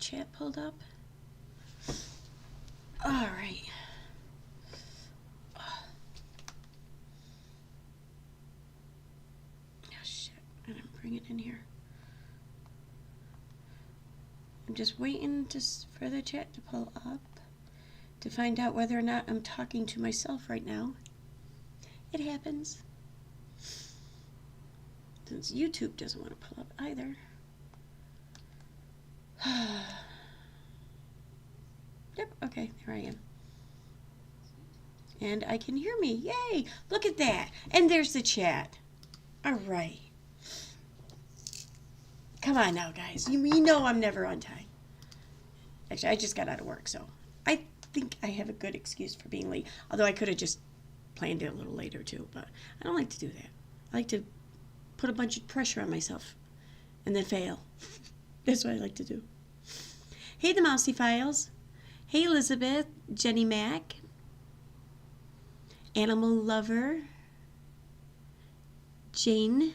chat pulled up. All right. Oh, shit. I didn't bring it in here. I'm just waiting for the chat to pull up to find out whether or not I'm talking to myself right now. It happens. Since YouTube doesn't want to pull up either. Yep, okay, there I am. And I can hear me. Yay! Look at that. And there's the chat. All right. Come on now, guys. You know I'm never on time. Actually, I just got out of work, so I think I have a good excuse for being late. Although I could have just planned it a little later, too. But I don't like to do that. I like to put a bunch of pressure on myself and then fail. That's what I like to do. Hey, the Mousy Files. Hey, Elizabeth, Jenny Mac, Animal Lover, Jane.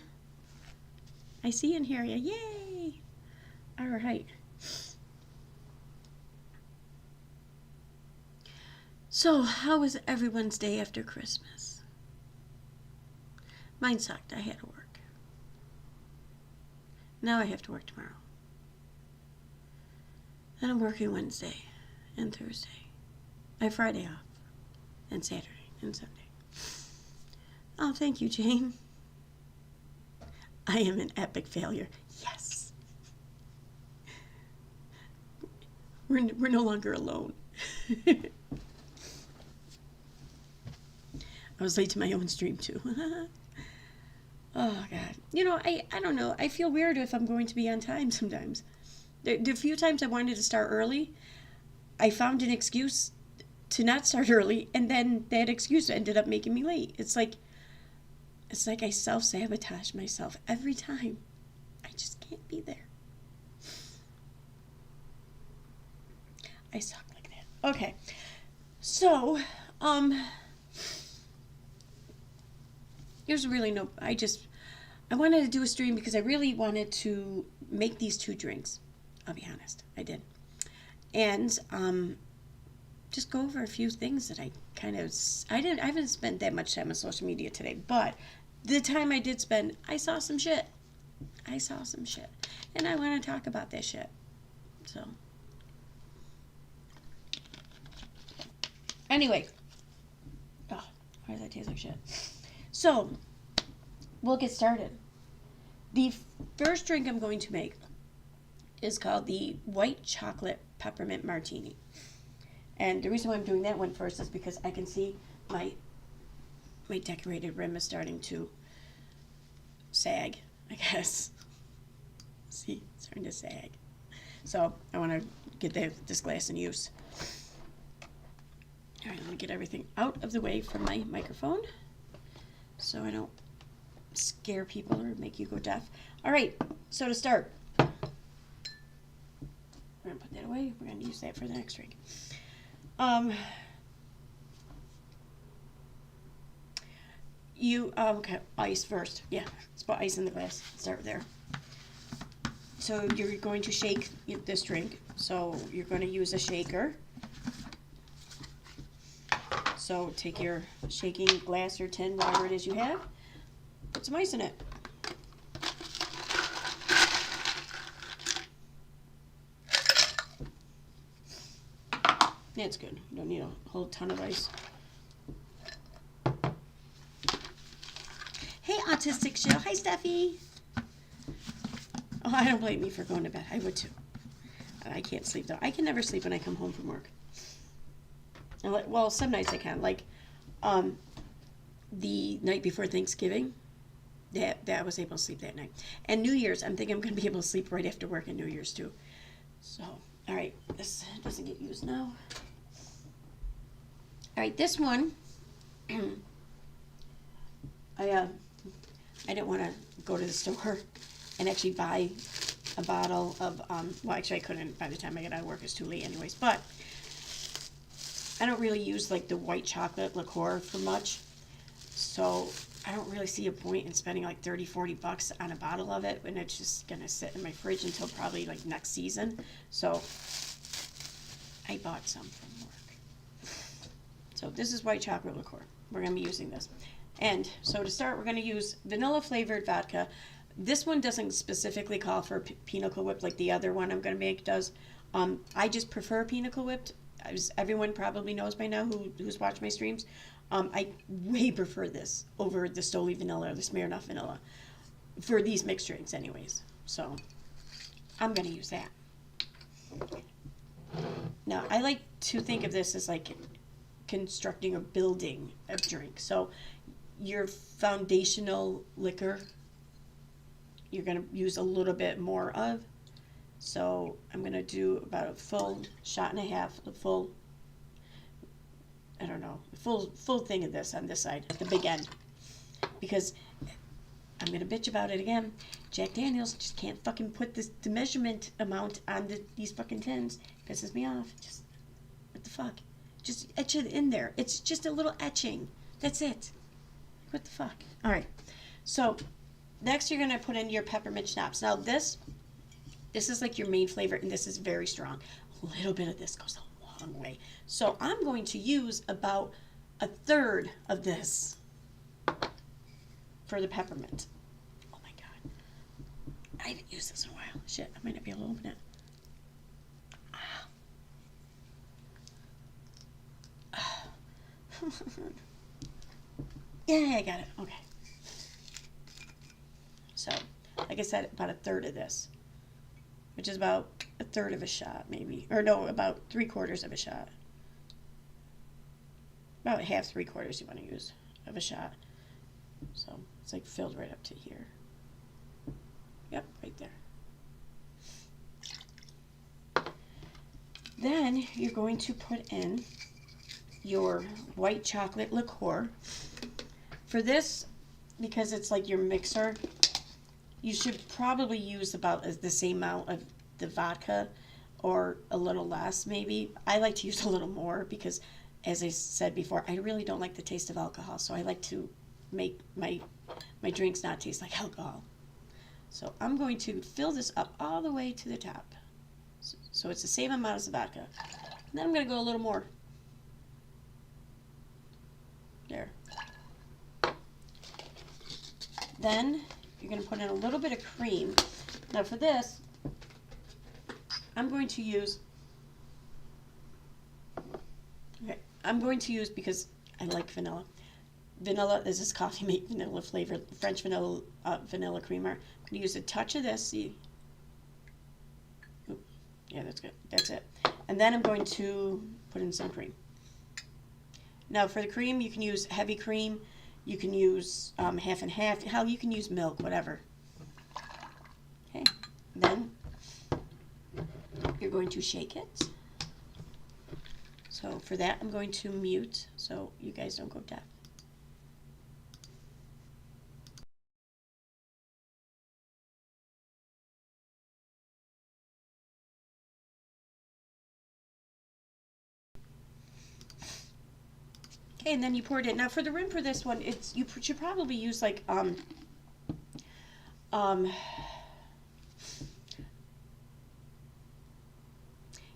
I see you in here. Yay! All right. So, how was everyone's day after Christmas? Mine sucked. I had to work. Now I have to work tomorrow. Then I'm working Wednesday and Thursday. I have Friday off. And Saturday and Sunday. Oh, thank you, Jane. I am an epic failure. Yes. We're no longer alone. I was late to my own stream, too. Oh, God. You know, I don't know. I feel weird if I'm going to be on time sometimes. The few times I wanted to start early, I found an excuse to not start early, and then that excuse ended up making me late. It's like I self-sabotage myself every time. I just can't be there. I suck like that. Okay. So, there's really no, I wanted to do a stream because I really wanted to make these two drinks. I'll be honest, I did. And just go over a few things that I haven't spent that much time on social media today, but the time I did spend, I saw some shit. And I want to talk about that shit. So, anyway. Oh, why does that taste like shit? So, we'll get started. The first drink I'm going to make is called the White Chocolate Peppermint Martini. And the reason why I'm doing that one first is because I can see my decorated rim is starting to sag, I guess. See, it's starting to sag. So I want to get this glass in use. All right, I'm going to get everything out of the way from my microphone so I don't scare people or make you go deaf. All right, so to start, we're going to put that away. We're going to use that for the next drink. Okay, ice first. Yeah, let's put ice in the glass. Start there. So you're going to shake this drink. So you're going to use a shaker. So take your shaking glass or tin, whatever it is you have. Put some ice in it. That's good. You don't need a whole ton of ice. Hey, Autistic Show. Hi, Steffi. Oh, I don't blame me for going to bed. I would too. I can't sleep though. I can never sleep when I come home from work. Well, some nights I can. Like the night before Thanksgiving, that I was able to sleep that night. And New Year's, I'm thinking I'm going to be able to sleep right after work on New Year's too. So, all right, this doesn't get used now. All right, this one, I didn't want to go to the store and actually buy a bottle of, well, actually I couldn't by the time I got out of work. It's too late anyways, but I don't really use like the white chocolate liqueur for much. So I don't really see a point in spending like 30, 40 bucks on a bottle of it, and it's just gonna sit in my fridge until probably like next season. So I bought some from work. So this is white chocolate liqueur. We're gonna be using this. And so to start, we're gonna use vanilla flavored vodka. This one doesn't specifically call for pinnacle whipped like the other one I'm gonna make does. I just prefer pinnacle whipped. As everyone probably knows by now who's watched my streams. I way prefer this over the Stoli vanilla or the Smirnoff vanilla for these mixed drinks anyways. So I'm going to use that. Now, I like to think of this as like constructing or building a drink. So your foundational liquor, you're going to use a little bit more of. So I'm going to do about a full shot and a half, a full, I don't know, full thing of this on this side, the big end. Because I'm going to bitch about it again. Jack Daniels just can't fucking put the measurement amount on these fucking tins. Pisses me off. Just, what the fuck? Just etch it in there. It's just a little etching. That's it. What the fuck? All right. So next you're going to put in your peppermint schnapps. Now this is like your main flavor, and this is very strong. A little bit of this goes a long way. So I'm going to use about a third of this for the peppermint. Oh my god. I haven't used this in a while. Shit, I might not be able to open it. Yeah, I got it. Okay. So, like I said, about a third of this, which is about a third of a shot, maybe. Or no, about 3/4 of a shot. About half, 3/4 you want to use of a shot. So, it's like filled right up to here. Yep, right there. Then, you're going to put in your white chocolate liqueur. For this, because it's like your mixer, you should probably use about the same amount of the vodka or a little less maybe. I like to use a little more because, as I said before, I really don't like the taste of alcohol, so I like to make my drinks not taste like alcohol. So I'm going to fill this up all the way to the top. So it's the same amount as the vodka. And then I'm going to go a little more. There. Then you're going to put in a little bit of cream. Now for this, I'm going to use, because I like vanilla. Vanilla, this is coffee mate vanilla flavor, French vanilla vanilla creamer. I'm going to use a touch of this, see? Oop. Yeah, that's good. That's it. And then I'm going to put in some cream. Now for the cream, you can use heavy cream. You can use half and half. Hell, you can use milk, whatever. Okay. Then you're going to shake it. So for that, I'm going to mute so you guys don't go deaf. Okay, and then you pour it in. Now for the rim for this one, you should probably use like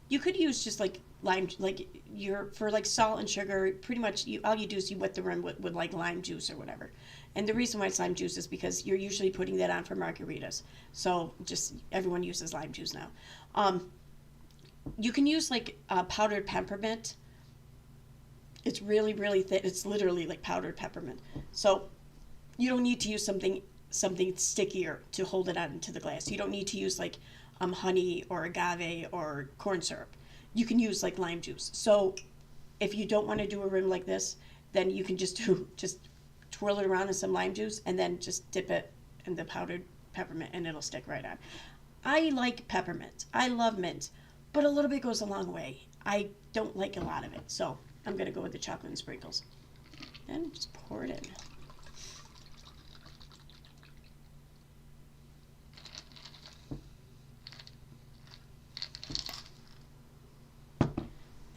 you could use just like lime, like for like salt and sugar. Pretty much, all you do is you wet the rim with like lime juice or whatever. And the reason why it's lime juice is because you're usually putting that on for margaritas. So just everyone uses lime juice now. You can use like powdered peppermint. It's really, really thin. It's literally like powdered peppermint. So you don't need to use something stickier to hold it on into the glass. You don't need to use like honey or agave or corn syrup. You can use like lime juice. So if you don't want to do a rim like this, then you can just twirl it around in some lime juice and then just dip it in the powdered peppermint and it'll stick right on. I like peppermint. I love mint, but a little bit goes a long way. I don't like a lot of it. So I'm going to go with the chocolate and sprinkles. And just pour it in.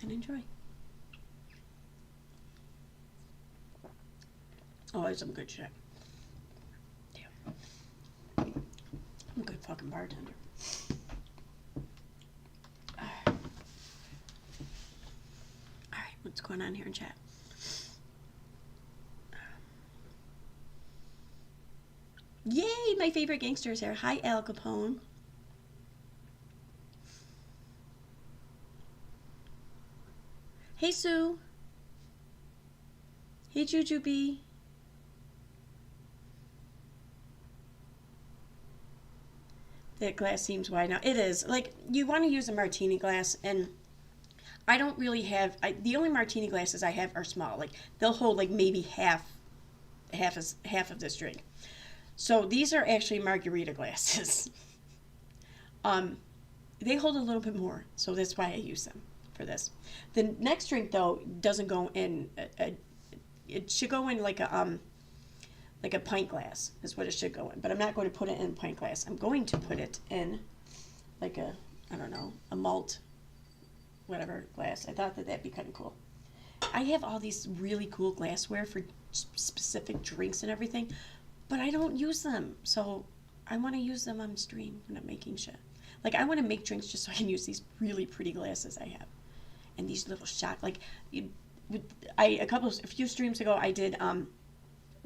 And enjoy. Oh, it's some good shit. fucking bartender. Alright, what's going on here in chat? Yay, my favorite gangsters here. Hi, Al Capone. Hey, Sue. Hey, Jujubee. That glass seems wide now. It is. Like, you want to use a martini glass, and I don't really have... the only martini glasses I have are small. Like, they'll hold, like, maybe half of this drink. So these are actually margarita glasses. They hold a little bit more, so that's why I use them for this. The next drink, though, doesn't go in. It should go in like a pint glass is what it should go in. But I'm not going to put it in a pint glass. I'm going to put it in like a, I don't know, a malt, whatever glass. I thought that that'd be kind of cool. I have all these really cool glassware for specific drinks and everything, but I don't use them. So I want to use them on stream when I'm making shit. Like, I want to make drinks just so I can use these really pretty glasses I have. And these little shots. Like, a few streams ago, I did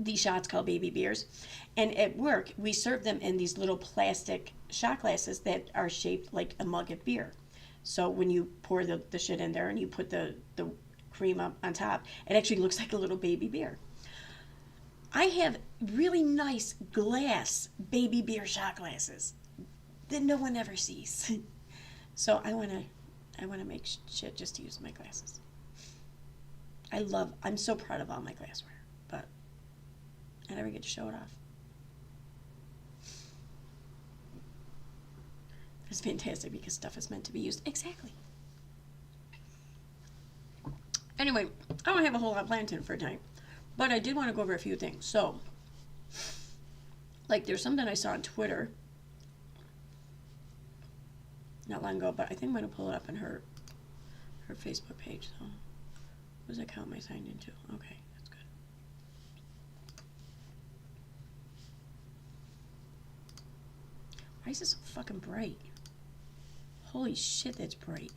these shots called baby beers. And at work, we serve them in these little plastic shot glasses that are shaped like a mug of beer. So when you pour the shit in there and you put the cream up on top, it actually looks like a little baby beer. I have really nice glass baby beer shot glasses that no one ever sees. So I want to make shit just to use my glasses. I'm so proud of all my glassware, but I never get to show it off. It's fantastic because stuff is meant to be used. Exactly. Anyway, I don't have a whole lot planned for tonight. But I did want to go over a few things. So, like, there's something I saw on Twitter not long ago, but I think I'm going to pull it up on her Facebook page. So, whose account am I signed into? Okay, that's good. Why is this so fucking bright? Holy shit, that's bright.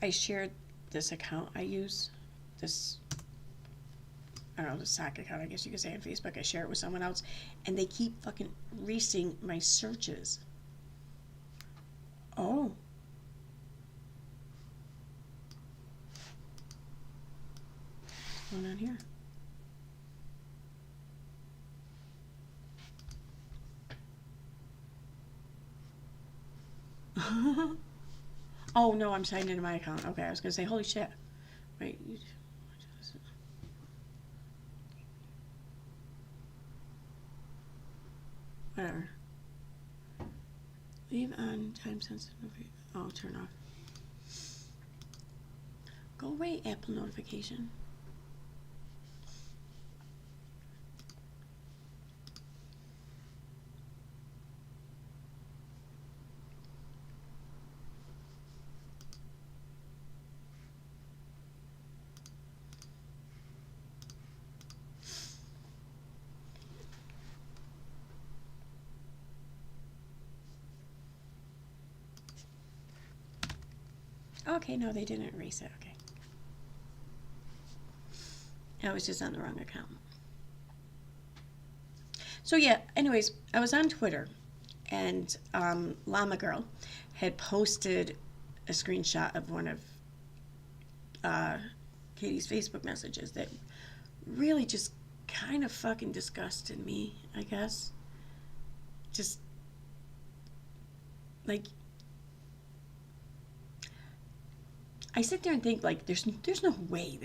I shared this account I use, this, I don't know, the sock account, I guess you could say, on Facebook. I share it with someone else, and they keep fucking erasing my searches. Oh. What's going on here? Oh, no, I'm signed into my account. Okay, I was going to say, holy shit. Wait. Whatever. Leave on time sensitive. Oh, turn off. Go away, Apple notification. Okay, no, they didn't erase it. Okay. I was just on the wrong account. So yeah, anyways, I was on Twitter, and Llama Girl had posted a screenshot of one of Katie's Facebook messages that really just kind of fucking disgusted me, I guess. Just, like, I sit there and think, like, there's no way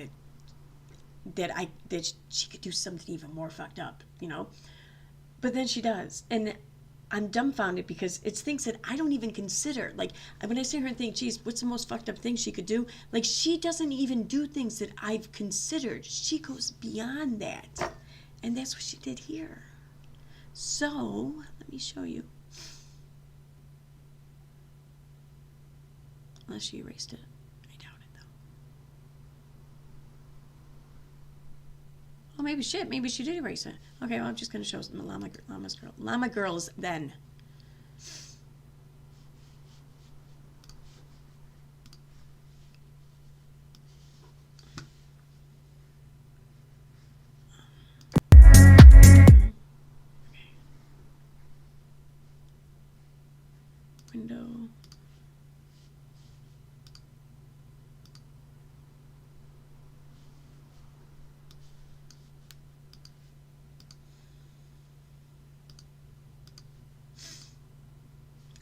that she could do something even more fucked up, you know? But then she does. And I'm dumbfounded because it's things that I don't even consider. Like, when I sit here and think, geez, what's the most fucked up thing she could do? Like, she doesn't even do things that I've considered. She goes beyond that. And that's what she did here. So, let me show you. Unless she erased it. I doubt it, though. Oh, maybe shit. Maybe she did erase it. Okay, well, I'm just going to show some Llama Girls then. Window.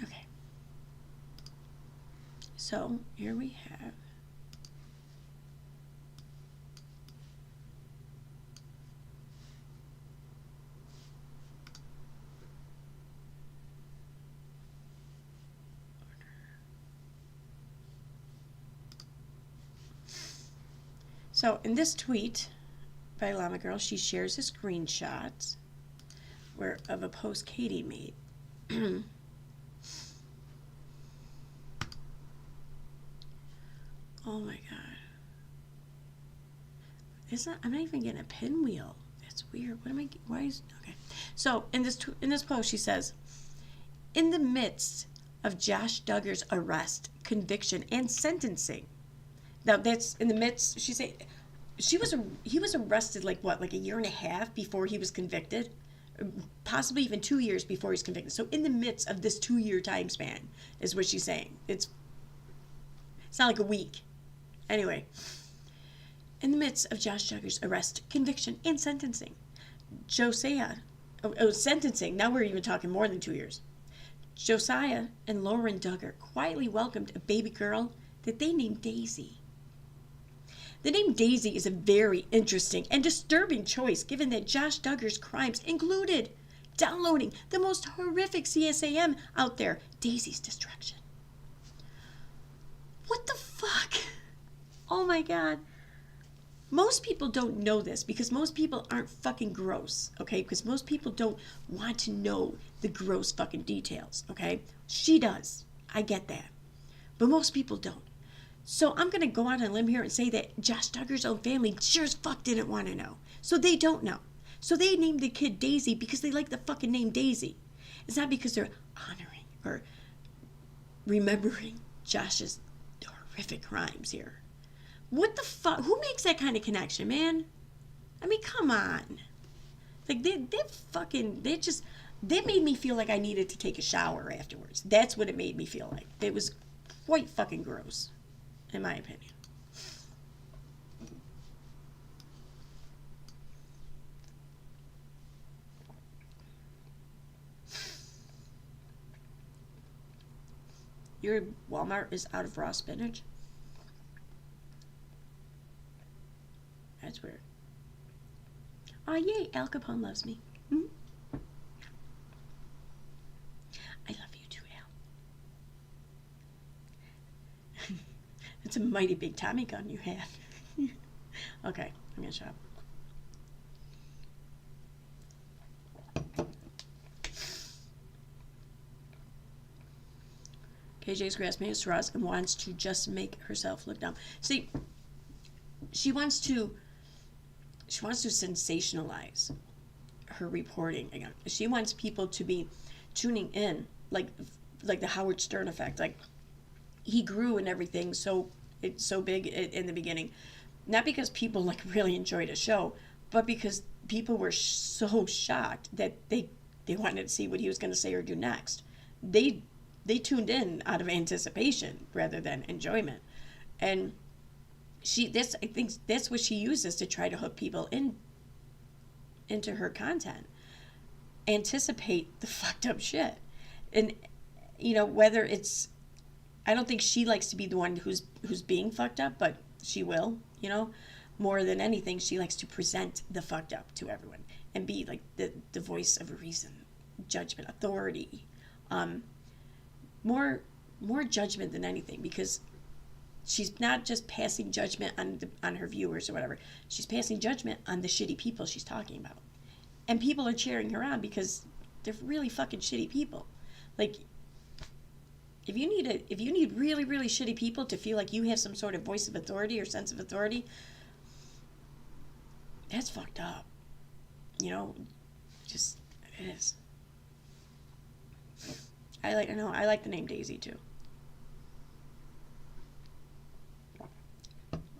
Okay. So here we have So in this tweet by Llama Girl, she shares a screenshot of a post Katie made. Oh my god. I'm not even getting a pinwheel. That's weird. Okay. So in this post she says, in the midst of Josh Duggar's arrest, conviction, and sentencing. Now that's in the midst. He was arrested like a year and a half before he was convicted, possibly even 2 years before he was convicted. So in the midst of this 2-year time span is what she's saying. It's not like a week. Anyway, in the midst of Josh Duggar's arrest, conviction, and sentencing, sentencing. Now we're even talking more than 2 years. Josiah and Lauren Duggar quietly welcomed a baby girl that they named Daisy. The name Daisy is a very interesting and disturbing choice given that Josh Duggar's crimes included downloading the most horrific CSAM out there, Daisy's Destruction. What the fuck? Oh my god. Most people don't know this because most people aren't fucking gross, okay? Because most people don't want to know the gross fucking details, okay? She does. I get that. But most people don't. So I'm going to go out on a limb here and say that Josh Duggar's own family sure as fuck didn't want to know. So they don't know. So they named the kid Daisy because they like the fucking name Daisy. It's not because they're honoring or remembering Josh's horrific crimes here. What the fuck? Who makes that kind of connection, man? I mean, come on. Like, they made me feel like I needed to take a shower afterwards. That's what it made me feel like. It was quite fucking gross, in my opinion. Your Walmart is out of raw spinach? That's weird. Oh, yay, Al Capone loves me. Hmm? I love you too, Al. It's a mighty big Tommy gun you have. Okay, I'm gonna shut up. KJ's grasping at straws and wants to just make herself look dumb. See, she wants to sensationalize her reporting again. She wants people to be tuning in, like the Howard Stern effect. Like, he grew and everything, so it's so big in the beginning, not because people like really enjoyed a show, but because people were so shocked that they wanted to see what he was going to say or do next. They tuned in out of anticipation rather than enjoyment, and I think that's what she uses to try to hook people into her content. Anticipate the fucked up shit. And whether it's, I don't think she likes to be the one who's being fucked up, but she will, more than anything, she likes to present the fucked up to everyone and be like the voice of reason, judgment, authority, more judgment than anything, because she's not just passing judgment on her viewers or whatever. She's passing judgment on the shitty people she's talking about. And people are cheering her on because They're really fucking shitty people. Like, if you need really, really shitty people to feel like you have some sort of voice of authority or sense of authority, that's fucked up. You know, just, it is. I like the name Daisy too.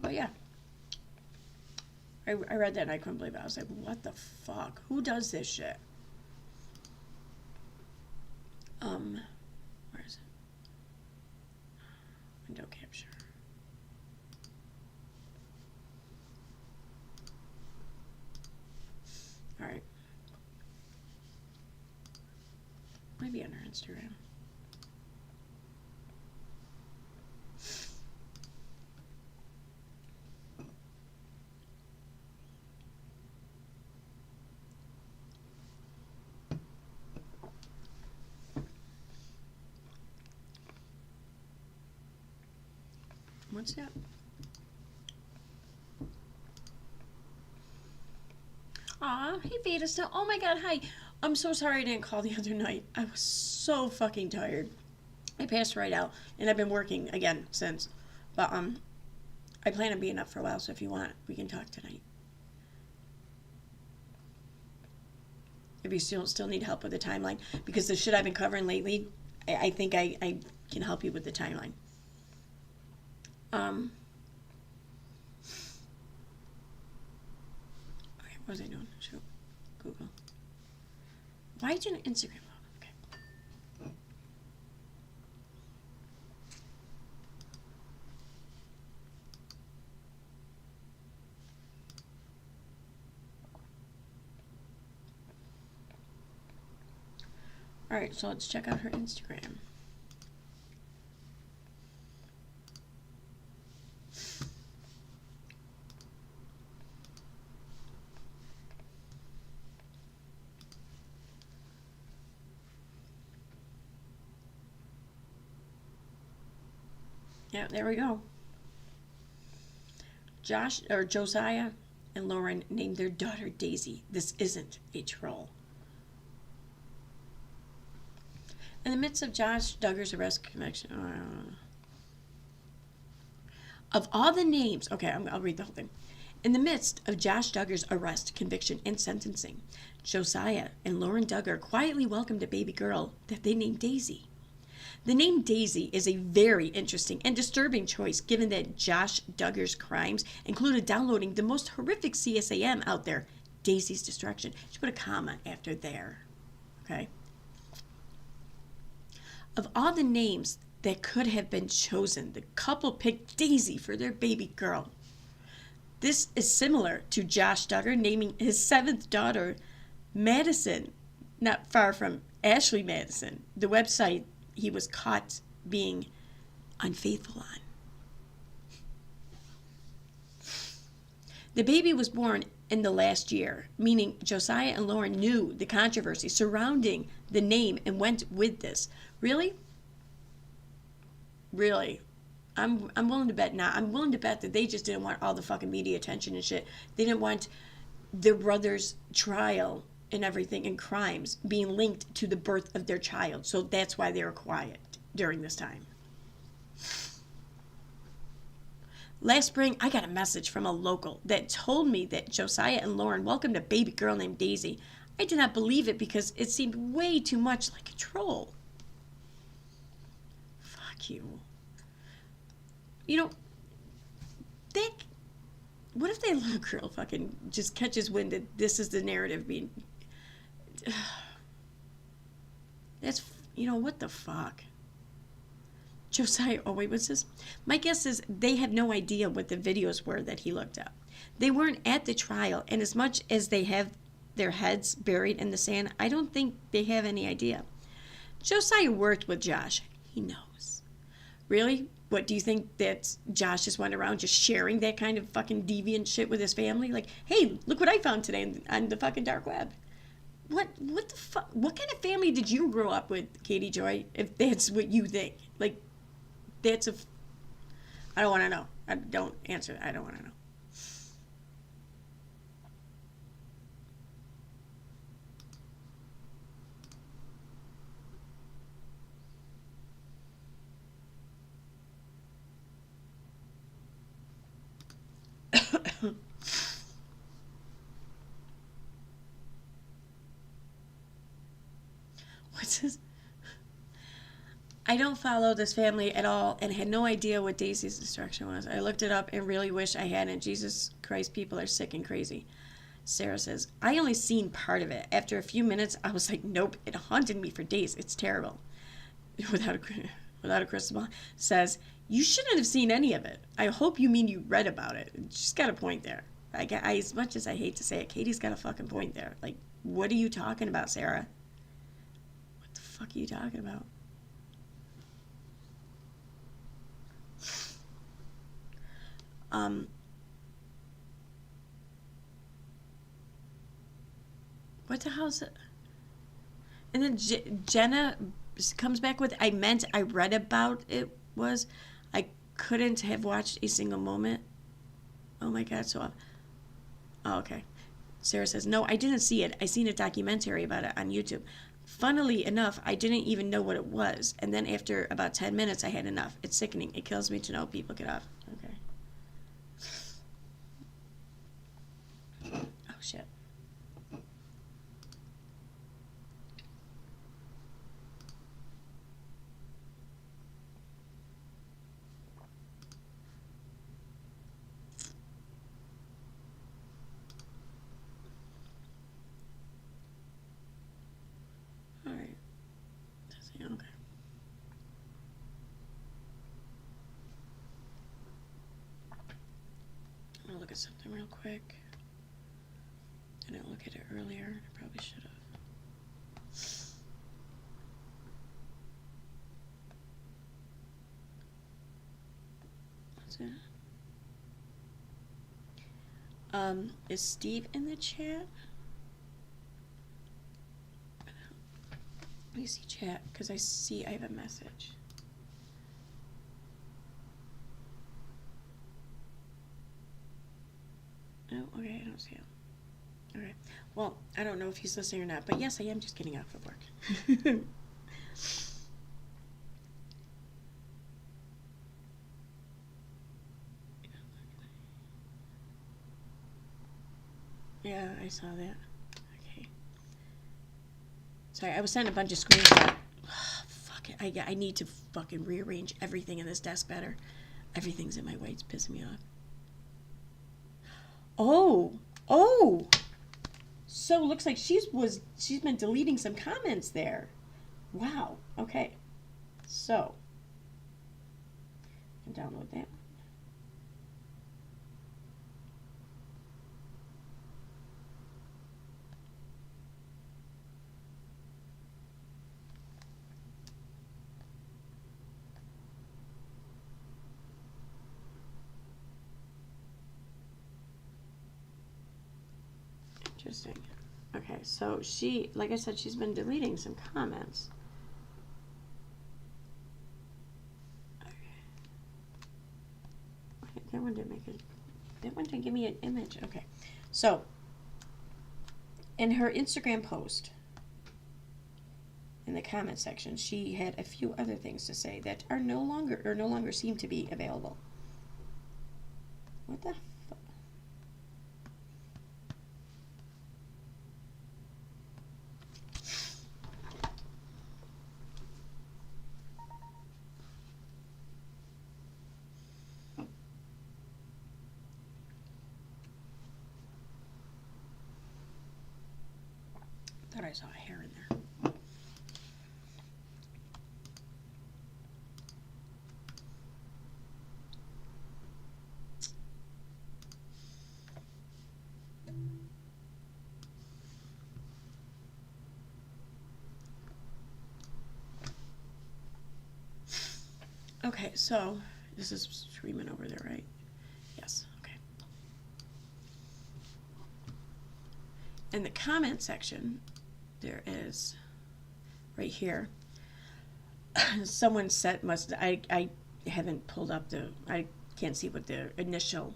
But yeah. I read that and I couldn't believe it. I was like, what the fuck? Who does this shit? Where is it? Window capture. Alright. Maybe on her Instagram. What's that? Aw, hey Veda still. Oh my god, hi. I'm so sorry I didn't call the other night. I was so fucking tired. I passed right out, and I've been working again since. But I plan on being up for a while, so if you want, we can talk tonight. If you still need help with the timeline, because the shit I've been covering lately, I think I can help you with the timeline. Okay, what was I doing? Shoot. Google. Why didn't Instagram load? Okay. Alright, so let's check out her Instagram. Yeah, there we go. Josiah and Lauren named their daughter Daisy. This isn't a troll. In the midst of Josh Duggar's arrest conviction, of all the names, okay, I'll read the whole thing. In the midst of Josh Duggar's arrest, conviction, and sentencing, Josiah and Lauren Duggar quietly welcomed a baby girl that they named Daisy. The name Daisy is a very interesting and disturbing choice given that Josh Duggar's crimes included downloading the most horrific CSAM out there, Daisy's Destruction. Just put a comma after there, okay? Of all the names that could have been chosen, the couple picked Daisy for their baby girl. This is similar to Josh Duggar naming his 7th daughter Madison, not far from Ashley Madison, the website he was caught being unfaithful on. The baby was born in the last year, meaning Josiah and Lauren knew the controversy surrounding the name and went with this. Really? Really? I'm willing to bet not. I'm willing to bet that they just didn't want all the fucking media attention and shit. They didn't want their brother's trial and everything and crimes being linked to the birth of their child. So that's why they were quiet during this time. Last spring, I got a message from a local that told me that Josiah and Lauren welcomed a baby girl named Daisy. I did not believe it because it seemed way too much like a troll. Fuck you. You know, what if that little girl fucking just catches wind that this is the narrative being... That's, what the fuck? Josiah, oh wait, what's this? My guess is they have no idea what the videos were that he looked up. They weren't at the trial, and as much as they have their heads buried in the sand, I don't think they have any idea. Josiah worked with Josh. He knows. Really? What, do you think that Josh just went around just sharing that kind of fucking deviant shit with his family? Like, hey, look what I found today on the fucking dark web. What the fuck? What kind of family did you grow up with, Katie Joy, if that's what you think? Like, I don't want to know. Don't answer. I don't want to know. What's this? I don't follow this family at all and had no idea what Daisy's destruction was. I looked it up and really wish I hadn't. Jesus Christ, people are sick and crazy. Sarah says, I only seen part of it. After a few minutes, I was like, nope, it haunted me for days. It's terrible. Without a crystal ball. Says, you shouldn't have seen any of it. I hope you mean you read about it. She's got a point there. As much as I hate to say it, Katie's got a fucking point there. Like, what are you talking about, Sarah? What the fuck are you talking about? What the hell's it? And then Jenna comes back with, I read about it was, I couldn't have watched a single moment. Oh my God, oh, okay. Sarah says, no, I didn't see it. I seen a documentary about it on YouTube. Funnily enough, I didn't even know what it was. And then after about 10 minutes, I had enough. It's sickening. It kills me to know people get off. Okay. Oh, shit. All right. Okay. I'm going to look at something real quick. I didn't look at it earlier. I probably should have. What's that? Is Steve in the chat? Let me see chat, because I have a message. Oh, okay, I don't see him. Okay. Well, I don't know if he's listening or not, but yes, I am just getting off of work. Yeah, I saw that. Okay. Sorry, I was sending a bunch of screenshots. Fuck it. I need to fucking rearrange everything in this desk better. Everything's in my way. It's pissing me off. Oh. So it looks like she's been deleting some comments there. Wow. Okay. So I can download that. Interesting. Okay, so like I said, she's been deleting some comments. Okay. That one didn't give me an image. Okay. So, in her Instagram post, in the comment section, she had a few other things to say that are no longer seem to be available. What the fuck? Thought I saw a hair in there. Okay, so this is screaming over there, right? Yes, okay. In the comment section, there is, right here, someone said, I haven't pulled up I can't see what the initial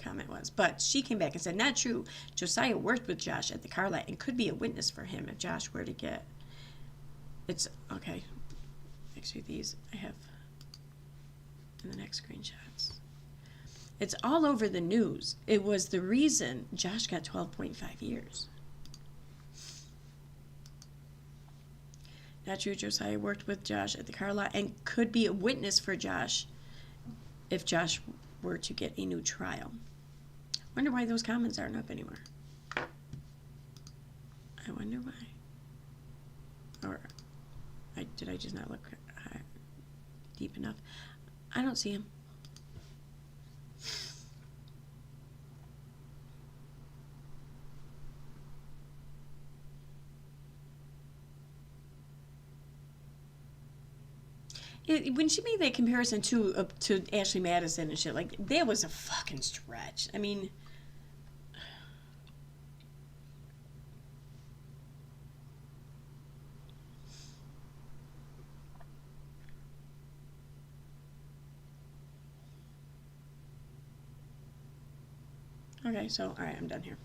comment was, but she came back and said, not true. Josiah worked with Josh at the car lot and could be a witness for him if Josh were to get, it's, okay, actually these I have in the next screenshots. It's all over the news. It was the reason Josh got 12.5 years. Not true. Josiah worked with Josh at the car lot and could be a witness for Josh if Josh were to get a new trial. Wonder why those comments aren't up anymore. I wonder why. Or did I just not look deep enough? I don't see him. When she made that comparison to Ashley Madison and shit, like, that was a fucking stretch. I mean, okay, so, all right, I'm done here.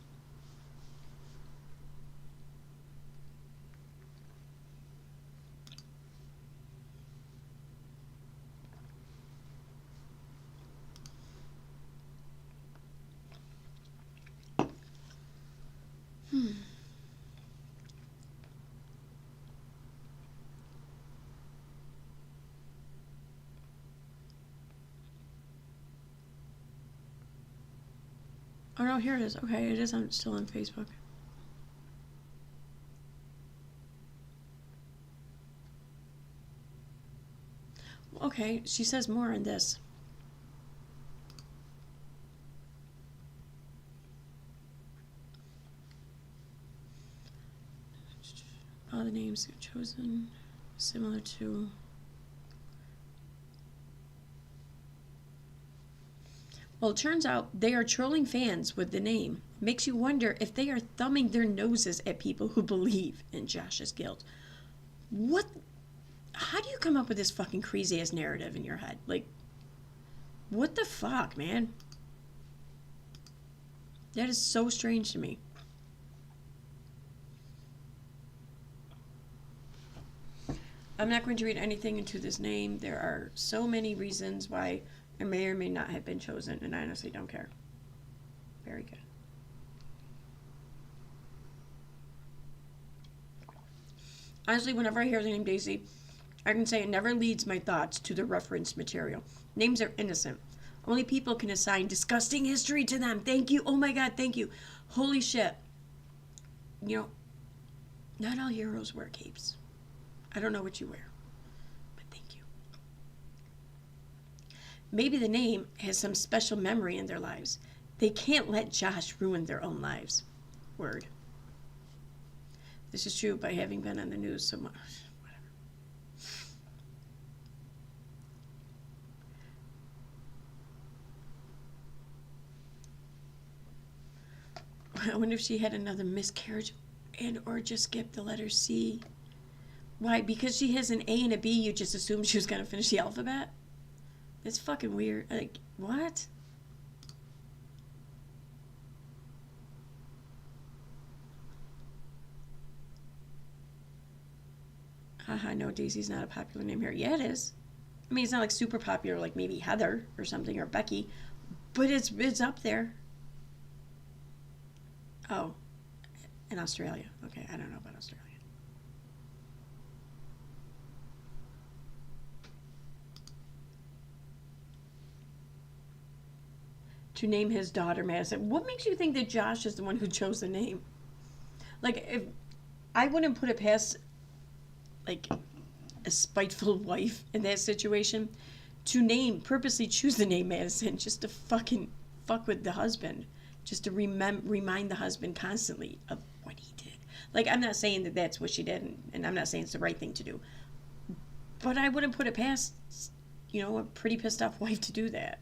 Oh no, here it is. Okay, it is still on Facebook. Okay, she says more in this. All the names chosen similar to. Well, it turns out they are trolling fans with the name. Makes you wonder if they are thumbing their noses at people who believe in Josh's guilt. What? How do you come up with this fucking crazy ass narrative in your head? Like, what the fuck, man? That is so strange to me. I'm not going to read anything into this name. There are so many reasons why it may or may not have been chosen, and I honestly don't care. Very good. Honestly, whenever I hear the name Daisy, I can say it never leads my thoughts to the reference material. Names are innocent. Only people can assign disgusting history to them. Thank you. Oh my God, thank you. Holy shit. You know, not all heroes wear capes. I don't know what you wear, but thank you. Maybe the name has some special memory in their lives. They can't let Josh ruin their own lives. Word. This is true by having been on the news so much. Whatever. I wonder if she had another miscarriage and or just skipped the letter C. Why? Because she has an A and a B, you just assume she was going to finish the alphabet? It's fucking weird. Like, what? Haha, no, Daisy's not a popular name here. Yeah, it is. I mean, it's not like super popular, like maybe Heather or something, or Becky, but it's up there. Oh, in Australia. Okay, I don't know about Australia. To name his daughter Madison. What makes you think that Josh is the one who chose the name? Like, if I wouldn't put it past, like, a spiteful wife in that situation to purposely choose the name Madison just to fucking fuck with the husband, just to remind the husband constantly of what he did. Like, I'm not saying that that's what she did, and I'm not saying it's the right thing to do, but I wouldn't put it past, a pretty pissed off wife to do that.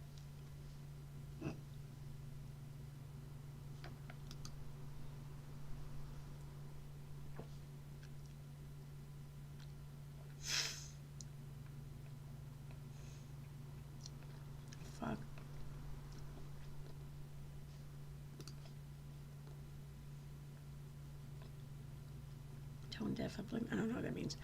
Deaf. I don't know what that means.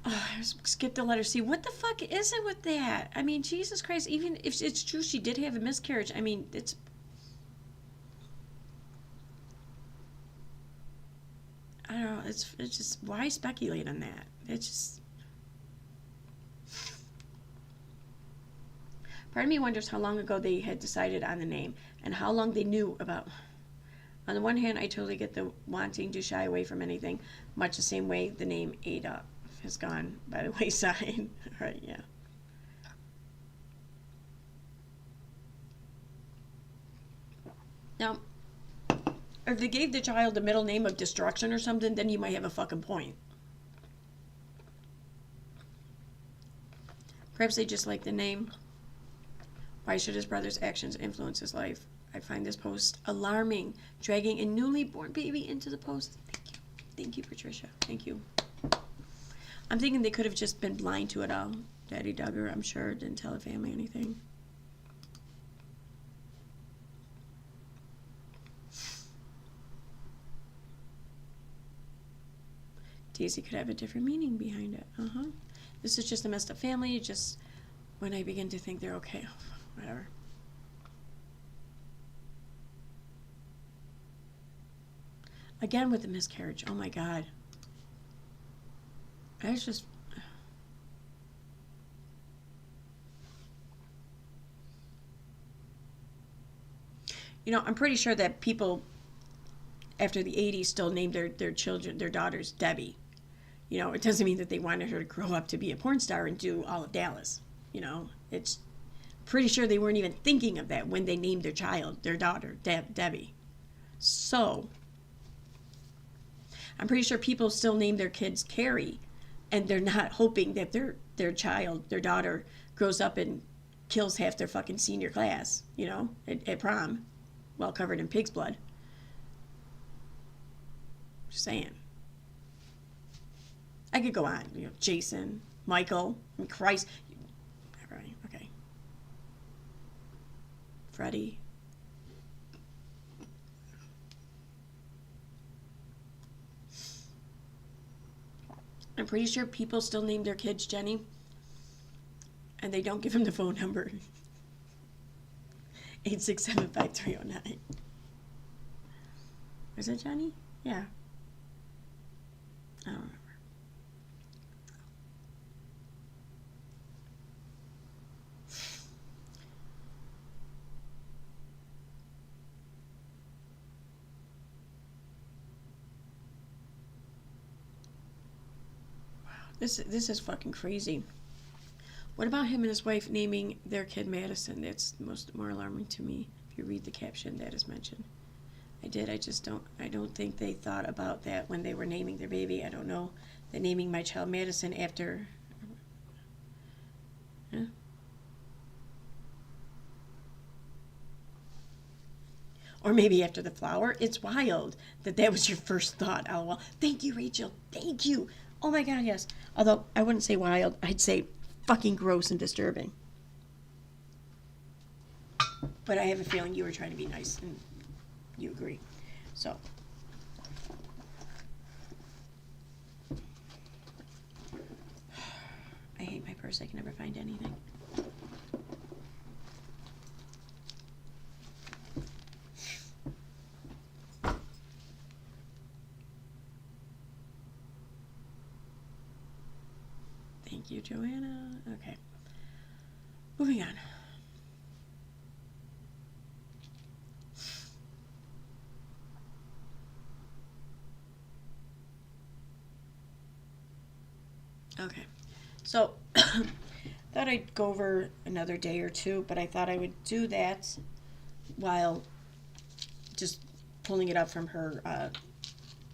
Oh, I skipped the letter C. What the fuck is it with that? I mean, Jesus Christ, even if it's true she did have a miscarriage, I mean, it's... I don't know. it's just, why speculate on that? It's just, part of me wonders how long ago they had decided on the name and how long they knew about. On the one hand, I totally get the wanting to shy away from anything, much the same way the name Ada has gone by the wayside. Right, yeah. Now, if they gave the child the middle name of Destruction or something, then you might have a fucking point. Perhaps they just like the name. Why should his brother's actions influence his life? I find this post alarming, dragging a newly born baby into the post. Thank you. Thank you, Patricia. Thank you. I'm thinking they could have just been blind to it all. Daddy Duggar, I'm sure, didn't tell the family anything. Daisy could have a different meaning behind it. This is just a messed up family. Just when I begin to think they're okay, whatever. Again with the miscarriage. Oh my God. It's just. You know, I'm pretty sure that people after the 80s still named their children, their daughters, Debbie. You know, it doesn't mean that they wanted her to grow up to be a porn star and do all of Dallas. You know, it's pretty sure they weren't even thinking of that when they named their child, their daughter, Debbie. So, I'm pretty sure people still name their kids Carrie, and they're not hoping that their child, their daughter, grows up and kills half their fucking senior class, you know, at prom, well covered in pig's blood. Just saying. I could go on, you know, Jason, Michael, I mean, Christ, okay, Freddie. I'm pretty sure people still name their kids Jenny, and they don't give them the phone number. 8675309. Is it Jenny? Yeah. I don't remember. This is fucking crazy. What about him and his wife naming their kid Madison? That's more alarming to me. If you read the caption that is mentioned. I don't think they thought about that when they were naming their baby. I don't know. They're naming my child Madison after. Yeah. Or maybe after the flower. It's wild that was your first thought. LOL. Thank you, Rachel. Thank you. Oh my God, yes. Although I wouldn't say wild, I'd say fucking gross and disturbing. But I have a feeling you were trying to be nice and you agree. So. I hate my purse. I can never find anything. Thank you, Joanna. Okay. Moving on. Okay. So, thought I'd go over another day or two, but I thought I would do that while just pulling it up from her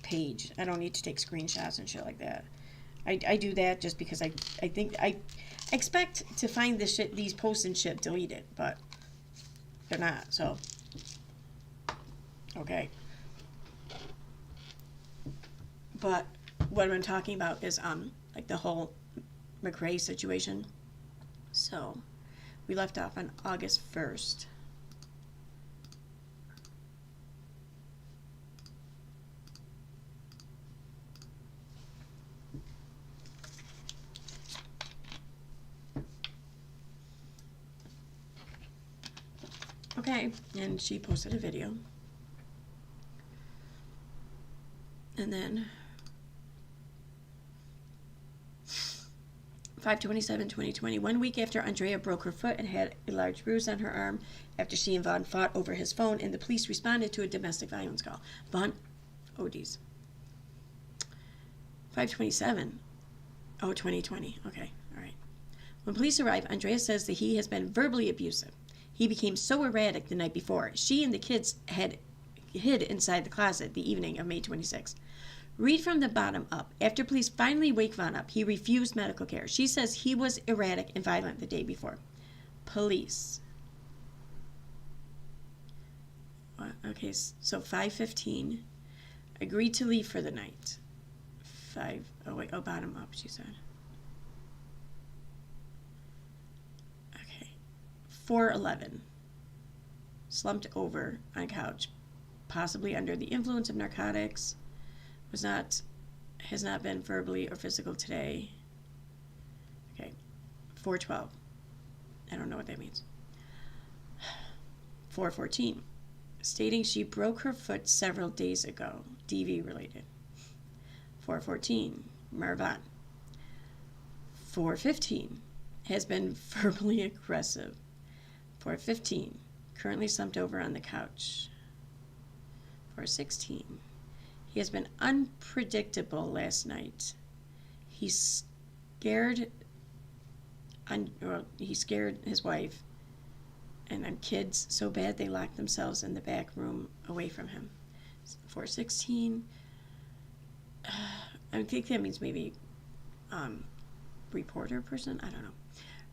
page. I don't need to take screenshots and shit like that. I do that just because I think I expect to find this shit, these posts and shit deleted, but they're not, so okay. But what I'm talking about is like the whole McRae situation. So we left off on August 1st. Okay, and she posted a video. And then 5/27/2020. 1 week after Andrea broke her foot and had a large bruise on her arm after she and Vaughn fought over his phone, and the police responded to a domestic violence call. Vaughn ODs. 5/27. Oh, 2020. Okay, all right. When police arrive, Andrea says that he has been verbally abusive. He became so erratic the night before. She and the kids had hid inside the closet the evening of May 26th. Read from the bottom up. After police finally wake Vaughn up, he refused medical care. She says he was erratic and violent the day before. Police. Okay, so 5:15. Agreed to leave for the night. Bottom up, she said. Okay. 4:11. Slumped over on a couch, possibly under the influence of narcotics. Has not been verbally or physical today. Okay. 4:12. I don't know what that means. 4:14. Stating she broke her foot several days ago. DV related. 4:14. Marvan. 4:15. Has been verbally aggressive. 4:15. Currently slumped over on the couch. 4:16. He has been unpredictable last night. He scared his wife and kids so bad they locked themselves in the back room away from him. 4:16. I think that means maybe reporter person. I don't know.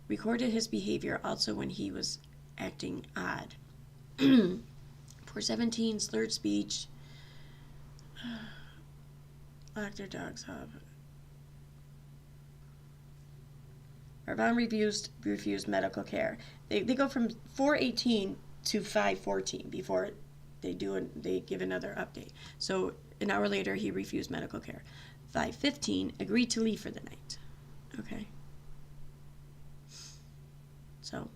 Recorded his behavior also when he was acting odd. 4:17. Slurred speech. Locked their dogs up. Marvan refused medical care. They go from 4:18 to 5:14 before they give another update. So an hour later, he refused medical care. 5:15, agreed to leave for the night. Okay. So.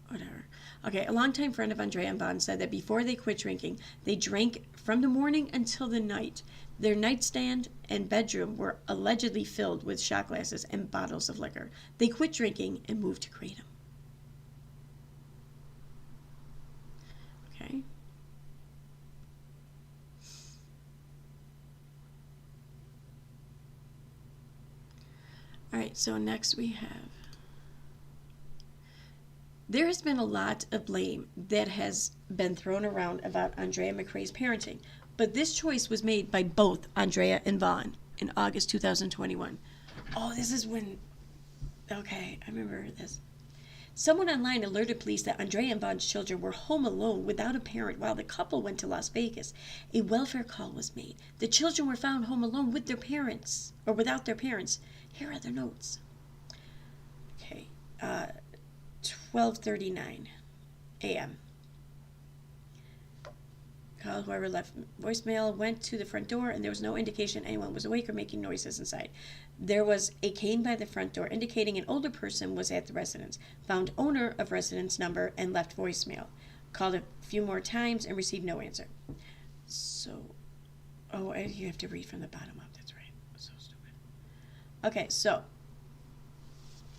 Whatever. Okay, a longtime friend of Andrea and Vaughn said that before they quit drinking, they drank from the morning until the night. Their nightstand and bedroom were allegedly filled with shot glasses and bottles of liquor. They quit drinking and moved to Kratom. Okay. All right, so next we have... There has been a lot of blame that has been thrown around about Andrea McRae's parenting, but this choice was made by both Andrea and Vaughn in August 2021. Oh, this is when... Okay, I remember this. Someone online alerted police that Andrea and Vaughn's children were home alone without a parent while the couple went to Las Vegas. A welfare call was made. The children were found home alone with their parents, or without their parents. Here are their notes. Okay, 12:39 a.m. Call whoever left voicemail, went to the front door, and there was no indication anyone was awake or making noises inside. There was a cane by the front door indicating an older person was at the residence. Found owner of residence number and left voicemail. Called a few more times and received no answer. So, you have to read from the bottom up. That's right. That's so stupid. Okay, so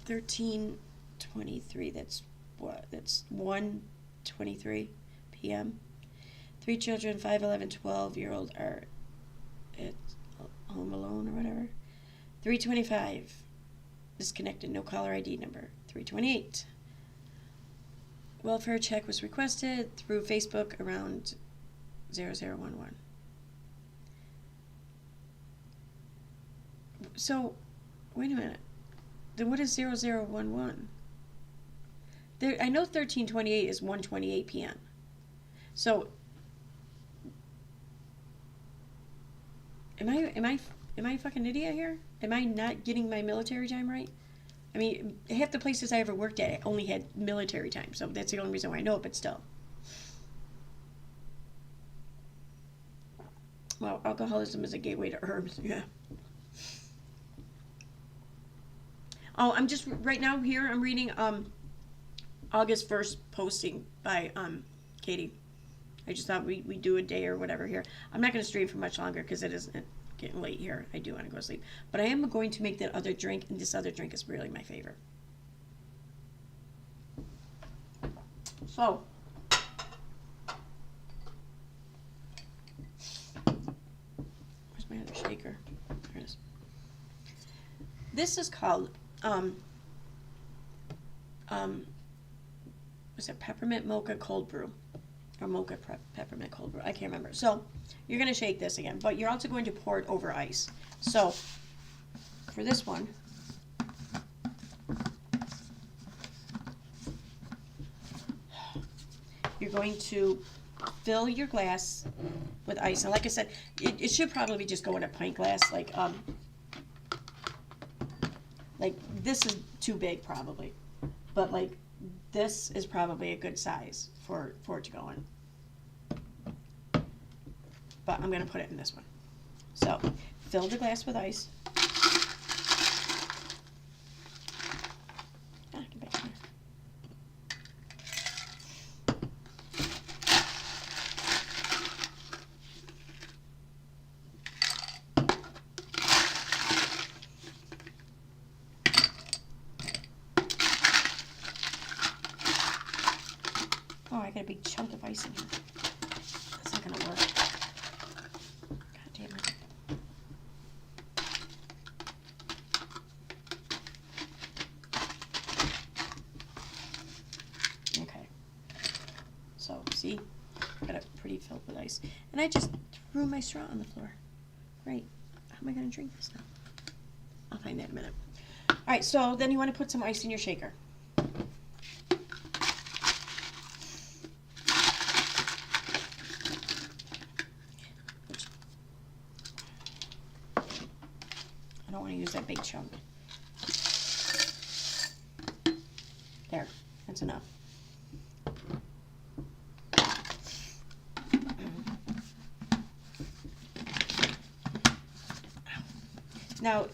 13:23. That's what? That's 1:23 p.m. 3 children, 5, 11, 12-year-old are at home alone or whatever. 3:25. Disconnected. No caller ID number. 3:28. Welfare check was requested through Facebook around 0011. So, wait a minute. Then what is 0011? I know 13:28 is 1:28 p.m. So, am I a fucking idiot here? Am I not getting my military time right? I mean, half the places I ever worked at only had military time, so that's the only reason why I know it, but still. Well, alcoholism is a gateway to herbs, yeah. Oh, I'm just, right now here, I'm reading August 1st posting by Katie. I just thought we do a day or whatever here. I'm not going to stream for much longer because it isn't getting late here. I do want to go to sleep. But I am going to make that other drink, and this other drink is really my favorite. So, where's my other shaker? There it is. This is called, was it Peppermint Mocha Coldbrew? Or Mocha Peppermint Coldbrew, I can't remember. So, you're going to shake this again, but you're also going to pour it over ice. So, for this one, you're going to fill your glass with ice. And like I said, it should probably just go in a pint glass. Like this is too big probably. But like this is probably a good size for it to go in. But I'm going to put it in this one. So, fill the glass with ice. Get back here. Oh, I got a big chunk of ice in here. That's not going to work. God damn it. Okay. So, see? Got it pretty filled with ice. And I just threw my straw on the floor. Great. How am I going to drink this now? I'll find that in a minute. All right, so then you want to put some ice in your shaker. I don't want to use that big chunk. There, that's enough. Now,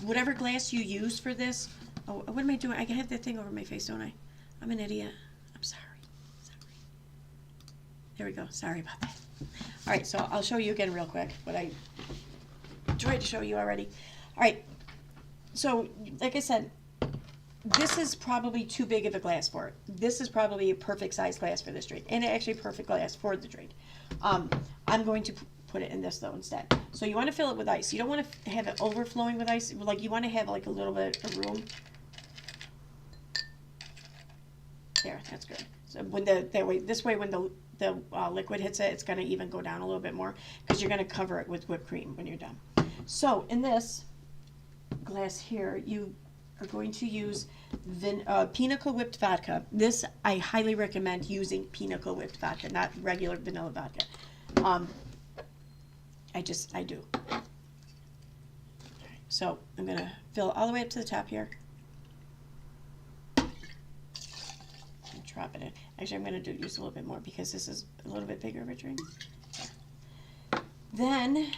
whatever glass you use for this, oh, what am I doing? I have that thing over my face, don't I? I'm an idiot. I'm sorry. There we go. Sorry about that. All right, so I'll show you again real quick what I tried to show you already. All right, so like I said, this is probably too big of a glass for it. This is probably a perfect size glass for this drink, and actually perfect glass for the drink. I'm going to put it in this though instead. So you want to fill it with ice. You don't want to have it overflowing with ice. Like you want to have like a little bit of room. There, that's good. So when this way when the liquid hits it, it's going to even go down a little bit more because you're going to cover it with whipped cream when you're done. So in this glass here, you are going to use pinnacle whipped vodka. This I highly recommend using pinnacle whipped vodka, not regular vanilla vodka. I do. All right, so I'm going to fill all the way up to the top here. And drop it in. Actually, I'm going to use a little bit more because this is a little bit bigger of a drink. Then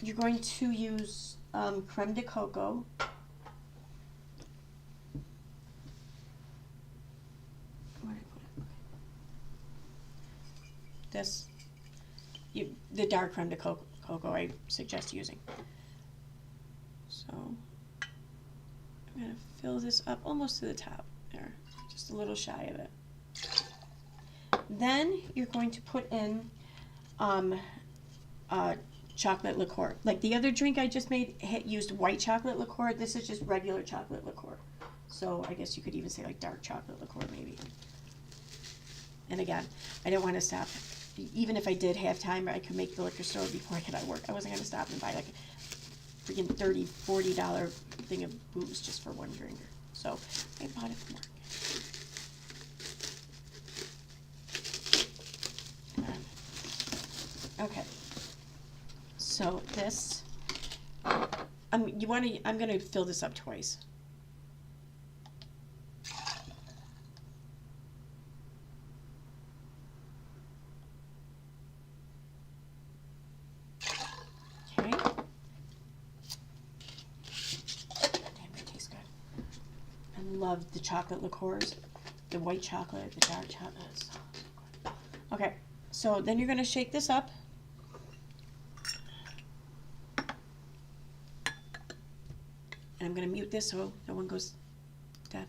you're going to use creme de coco. Where did I put it? This, the dark creme de coco I suggest using. So I'm going to fill this up almost to the top there, just a little shy of it. Then you're going to put in chocolate liqueur. Like the other drink I just made used white chocolate liqueur. This is just regular chocolate liqueur. So I guess you could even say like dark chocolate liqueur maybe. And again, I didn't want to stop. Even if I did have time, I could make the liquor store before I get out of work. I wasn't going to stop and buy like a freaking $30, $40 thing of booze just for one drinker. So I bought it from Market. Okay. So this, I'm going to fill this up twice. Okay. Damn, that tastes good. I love the chocolate liqueurs, the white chocolate, the dark chocolate. It's so good. Okay, so then you're going to shake this up. And I'm going to mute this so no one goes deaf.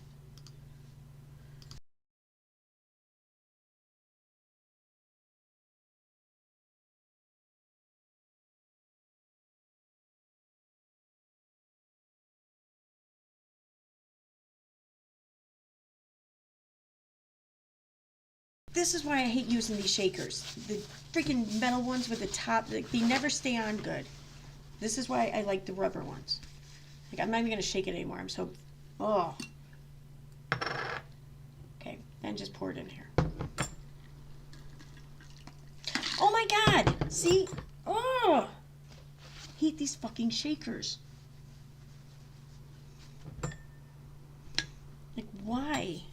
This is why I hate using these shakers. The freaking metal ones with the top, like, they never stay on good. This is why I like the rubber ones. Like, I'm not even going to shake it anymore. I'm so, oh. Okay, and just pour it in here. Oh my God! See? Oh! Hate these fucking shakers. Like, why?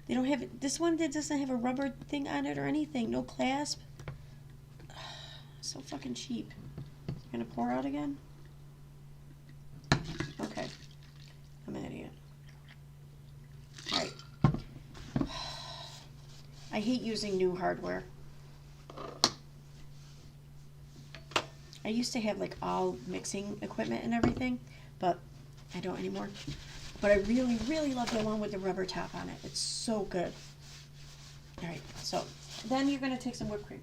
They don't have it. This one that doesn't have a rubber thing on it or anything. No clasp. So fucking cheap. Gonna pour out again? Okay. I'm an idiot. Alright. I hate using new hardware. I used to have like all mixing equipment and everything, but I don't anymore. But I really, really love the one with the rubber top on it. It's so good. All right, so then you're going to take some whipped cream.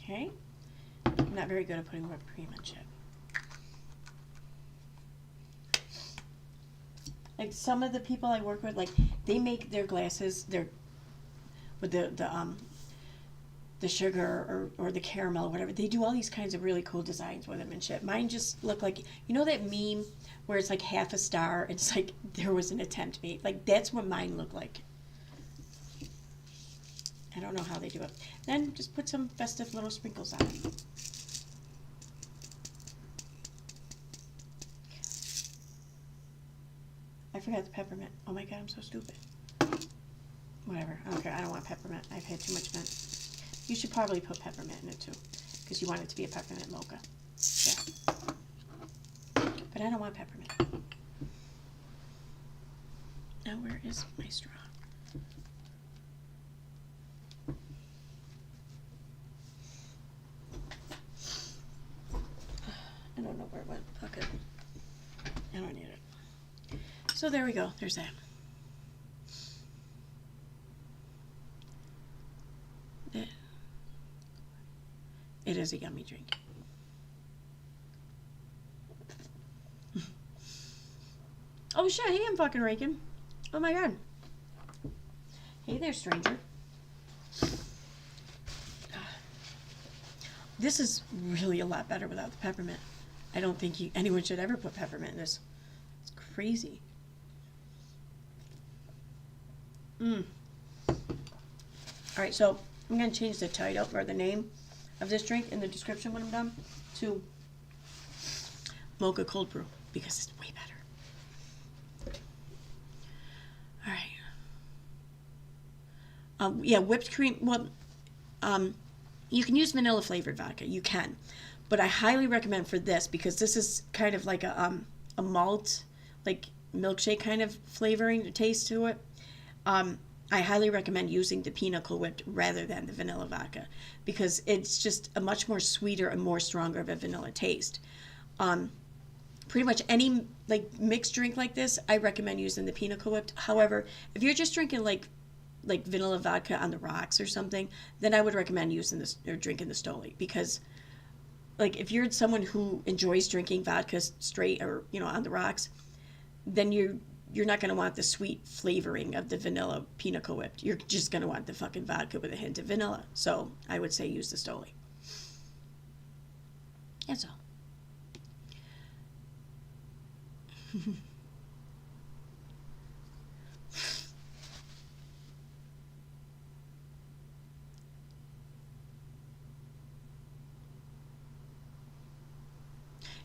Okay. I'm not very good at putting whipped cream on shit. Like some of the people I work with, like they make their glasses, their with the sugar or the caramel or whatever. They do all these kinds of really cool designs with them and shit. Mine just look like, you know that meme where it's like half a star? It's like there was an attempt made. Like that's what mine look like. I don't know how they do it. Then just put some festive little sprinkles on it. I forgot the peppermint. Oh my God, I'm so stupid. Whatever, I don't care. I don't want peppermint. I've had too much mint. You should probably put peppermint in it too, because you want it to be a peppermint mocha. Yeah. But I don't want peppermint. Now where is my straw? I don't know where it went. Fuck it. I don't need it. So there we go. There's that. It is a yummy drink. Oh shit, hey, I'm fucking raking. Oh my God. Hey there, stranger. This is really a lot better without the peppermint. I don't think anyone should ever put peppermint in this. It's crazy. Alright, so I'm going to change the title or the name of this drink in the description when I'm done to Mocha Coldbrew because it's way better. Alright. Yeah, whipped cream. Well, you can use vanilla flavored vodka. You can. But I highly recommend for this because this is kind of like a malt, like milkshake kind of flavoring taste to it. I highly recommend using the pinnacle whipped rather than the vanilla vodka because it's just a much more sweeter and more stronger of a vanilla taste. Pretty much any like mixed drink like this, I recommend using the pinnacle whipped. However, if you're just drinking like vanilla vodka on the rocks or something, then I would recommend using this or drinking the Stoli because like if you're someone who enjoys drinking vodka straight or on the rocks, then you're not going to want the sweet flavoring of the vanilla pinnacle whipped. You're just going to want the fucking vodka with a hint of vanilla. So I would say use the Stoli. That's all.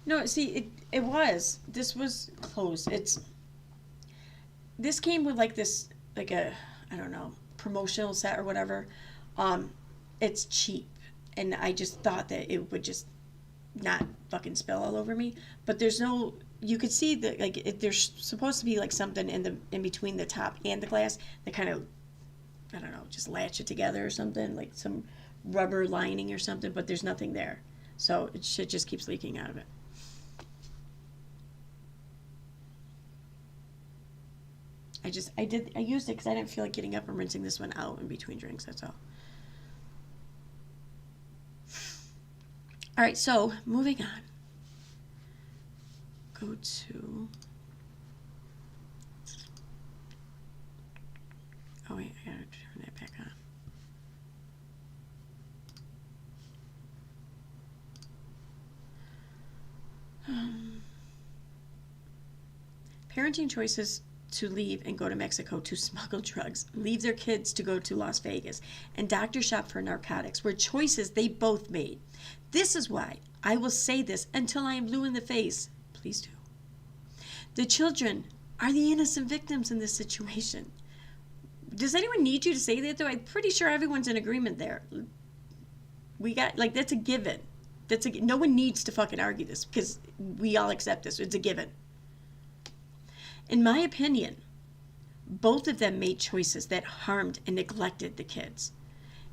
No, see, this was close. this came with like this, like a, I don't know, promotional set or whatever. It's cheap, and I just thought that it would just not fucking spill all over me. But there's no, you could see that like there's supposed to be like something in between the top and the glass that kind of, I don't know, just latch it together or something, like some rubber lining or something. But there's nothing there, so shit just keeps leaking out of it. I used it because I didn't feel like getting up and rinsing this one out in between drinks. That's all. All right, so moving on. Go to. Oh wait, I gotta turn that back on. Parenting choices to leave and go to Mexico to smuggle drugs, leave their kids to go to Las Vegas, and doctor shop for narcotics were choices they both made. This is why I will say this until I am blue in the face. Please do. The children are the innocent victims in this situation. Does anyone need you to say that, though? I'm pretty sure everyone's in agreement there. We got, like, that's a given. No one needs to fucking argue this because we all accept this. It's a given. In my opinion, both of them made choices that harmed and neglected the kids.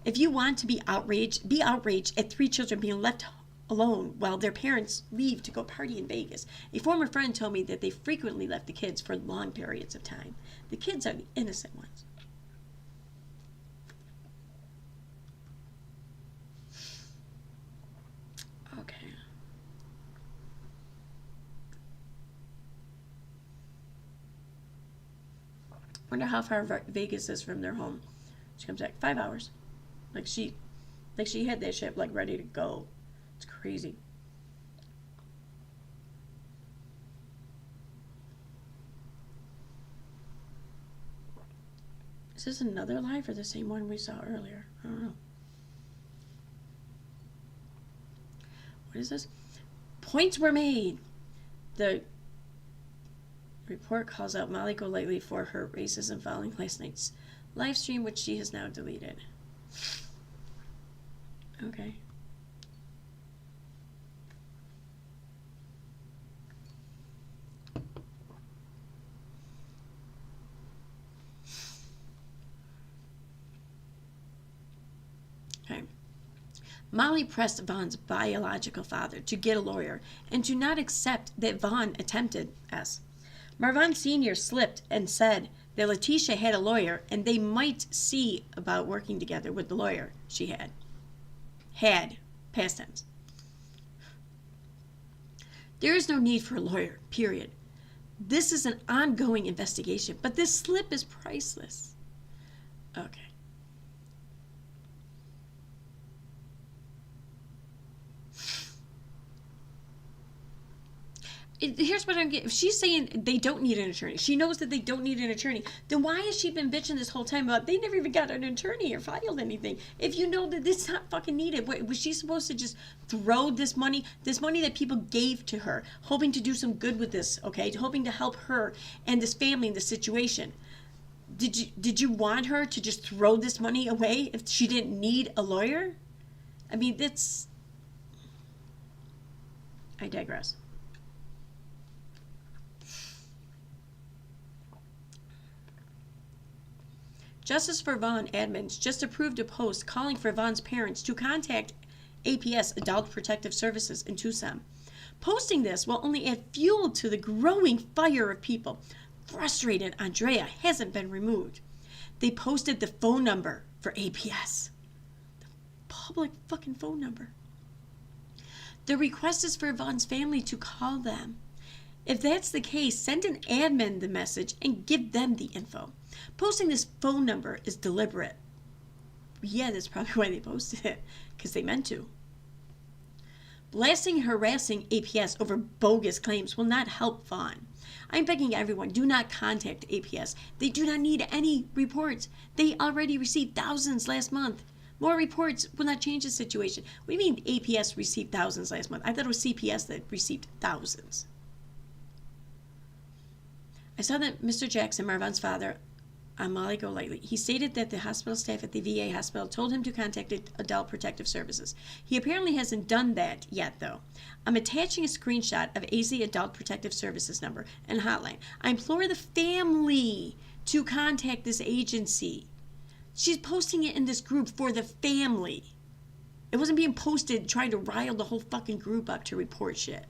If you want to be outraged at 3 children being left alone while their parents leave to go party in Vegas. A former friend told me that they frequently left the kids for long periods of time. The kids are the innocent ones. Okay. Wonder how far Vegas is from their home. She comes back 5 hours. Like she had that ship like ready to go. It's crazy. Is this another live or the same one we saw earlier? I don't know. What is this? Points were made. The report calls out Molly Golightly for her racism following last night's live stream, which she has now deleted. Okay. Okay. Molly pressed Vaughn's biological father to get a lawyer and to not accept that Vaughn attempted S. Marvin Sr. slipped and said that Letitia had a lawyer and they might see about working together with the lawyer she had. Had. Past tense. There is no need for a lawyer, period. This is an ongoing investigation, but this slip is priceless. Okay. Here's what I'm getting. If she's saying they don't need an attorney, she knows that they don't need an attorney, then why has she been bitching this whole time about they never even got an attorney or filed anything? If you know that it's not fucking needed, was she supposed to just throw this money that people gave to her, hoping to do some good with this, okay, hoping to help her and this family in this situation? Did you want her to just throw this money away if she didn't need a lawyer? I mean, I digress. Justice for Vaughn admins just approved a post calling for Vaughn's parents to contact APS, Adult Protective Services, in Tucson. Posting this will only add fuel to the growing fire of people frustrated Andrea hasn't been removed. They posted the phone number for APS. The public fucking phone number. The request is for Vaughn's family to call them. If that's the case, send an admin the message and give them the info. Posting this phone number is deliberate. Yeah, that's probably why they posted it, because they meant to. Blasting and harassing APS over bogus claims will not help Vaughn. I'm begging everyone, do not contact APS. They do not need any reports. They already received thousands last month. More reports will not change the situation. What do you mean APS received thousands last month? I thought it was CPS that received thousands. I saw that Mr. Jackson, Marvan's father, on Molly Go Lightly. He stated that the hospital staff at the VA hospital told him to contact Adult Protective Services. He apparently hasn't done that yet, though. I'm attaching a screenshot of AZ Adult Protective Services number and hotline. I implore the family to contact this agency. She's posting it in this group for the family. It wasn't being posted trying to rile the whole fucking group up to report shit.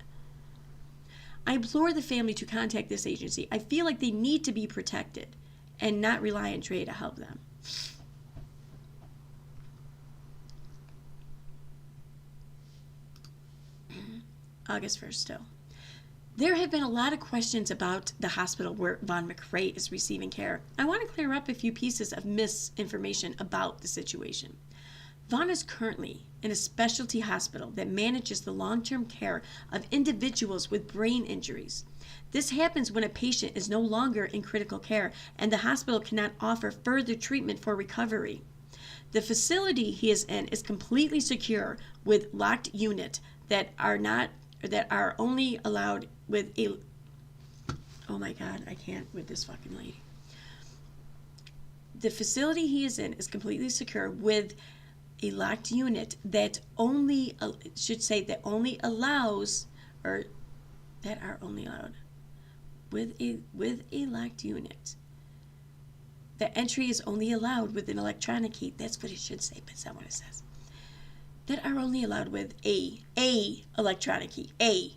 I implore the family to contact this agency. I feel like they need to be protected and not rely on Dre to help them. August 1st still. There have been a lot of questions about the hospital where Vaughn McRae is receiving care. I want to clear up a few pieces of misinformation about the situation. Vaughn is currently in a specialty hospital that manages the long-term care of individuals with brain injuries. This happens when a patient is no longer in critical care and the hospital cannot offer further treatment for recovery. The facility he is in is completely secure with locked units that are only allowed with a... Oh my God, I can't with this fucking lady. The facility he is in is completely secure with a locked unit that only allows, or that are only allowed with a locked unit. The entry is only allowed with an electronic key. That's what it should say, but it's not what it says. That are only allowed with a electronic key. A.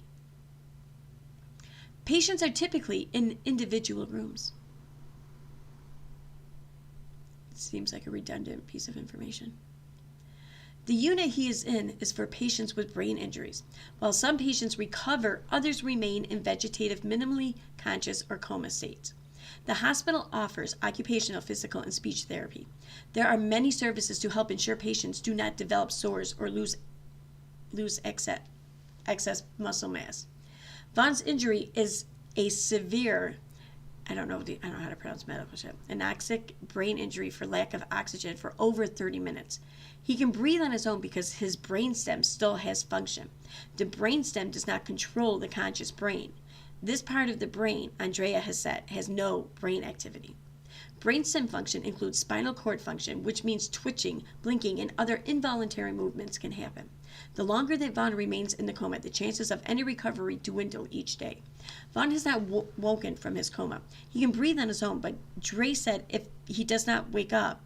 Patients are typically in individual rooms. It seems like a redundant piece of information. The unit he is in is for patients with brain injuries. While some patients recover, others remain in vegetative, minimally conscious, or coma states. The hospital offers occupational, physical, and speech therapy. There are many services to help ensure patients do not develop sores or lose excess muscle mass. Vaughn's injury is a severe, I don't know how to pronounce medical shit, anoxic brain injury for lack of oxygen for over 30 minutes. He can breathe on his own because his brainstem still has function. The brainstem does not control the conscious brain. This part of the brain, Andrea has said, has no brain activity. Brainstem function includes spinal cord function, which means twitching, blinking, and other involuntary movements can happen. The longer that Vaughn remains in the coma, the chances of any recovery dwindle each day. Vaughn has not woken from his coma. He can breathe on his own, but Dre said if he does wake up,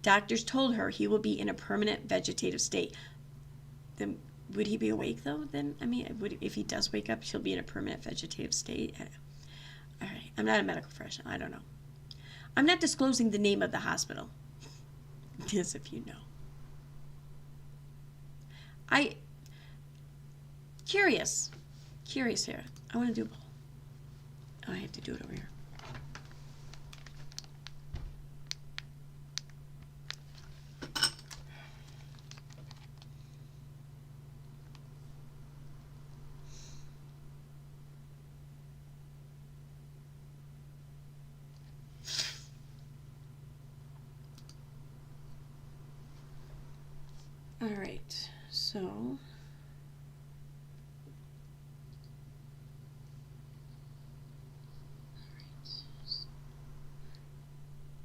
doctors told her he will be in a permanent vegetative state. Then would he be awake though? Then, if he does wake up, he'll be in a permanent vegetative state. All right, I'm not a medical professional. I don't know. I'm not disclosing the name of the hospital. As if you know. Curious here. I want to do a poll. Oh, I have to do it over here. All right, so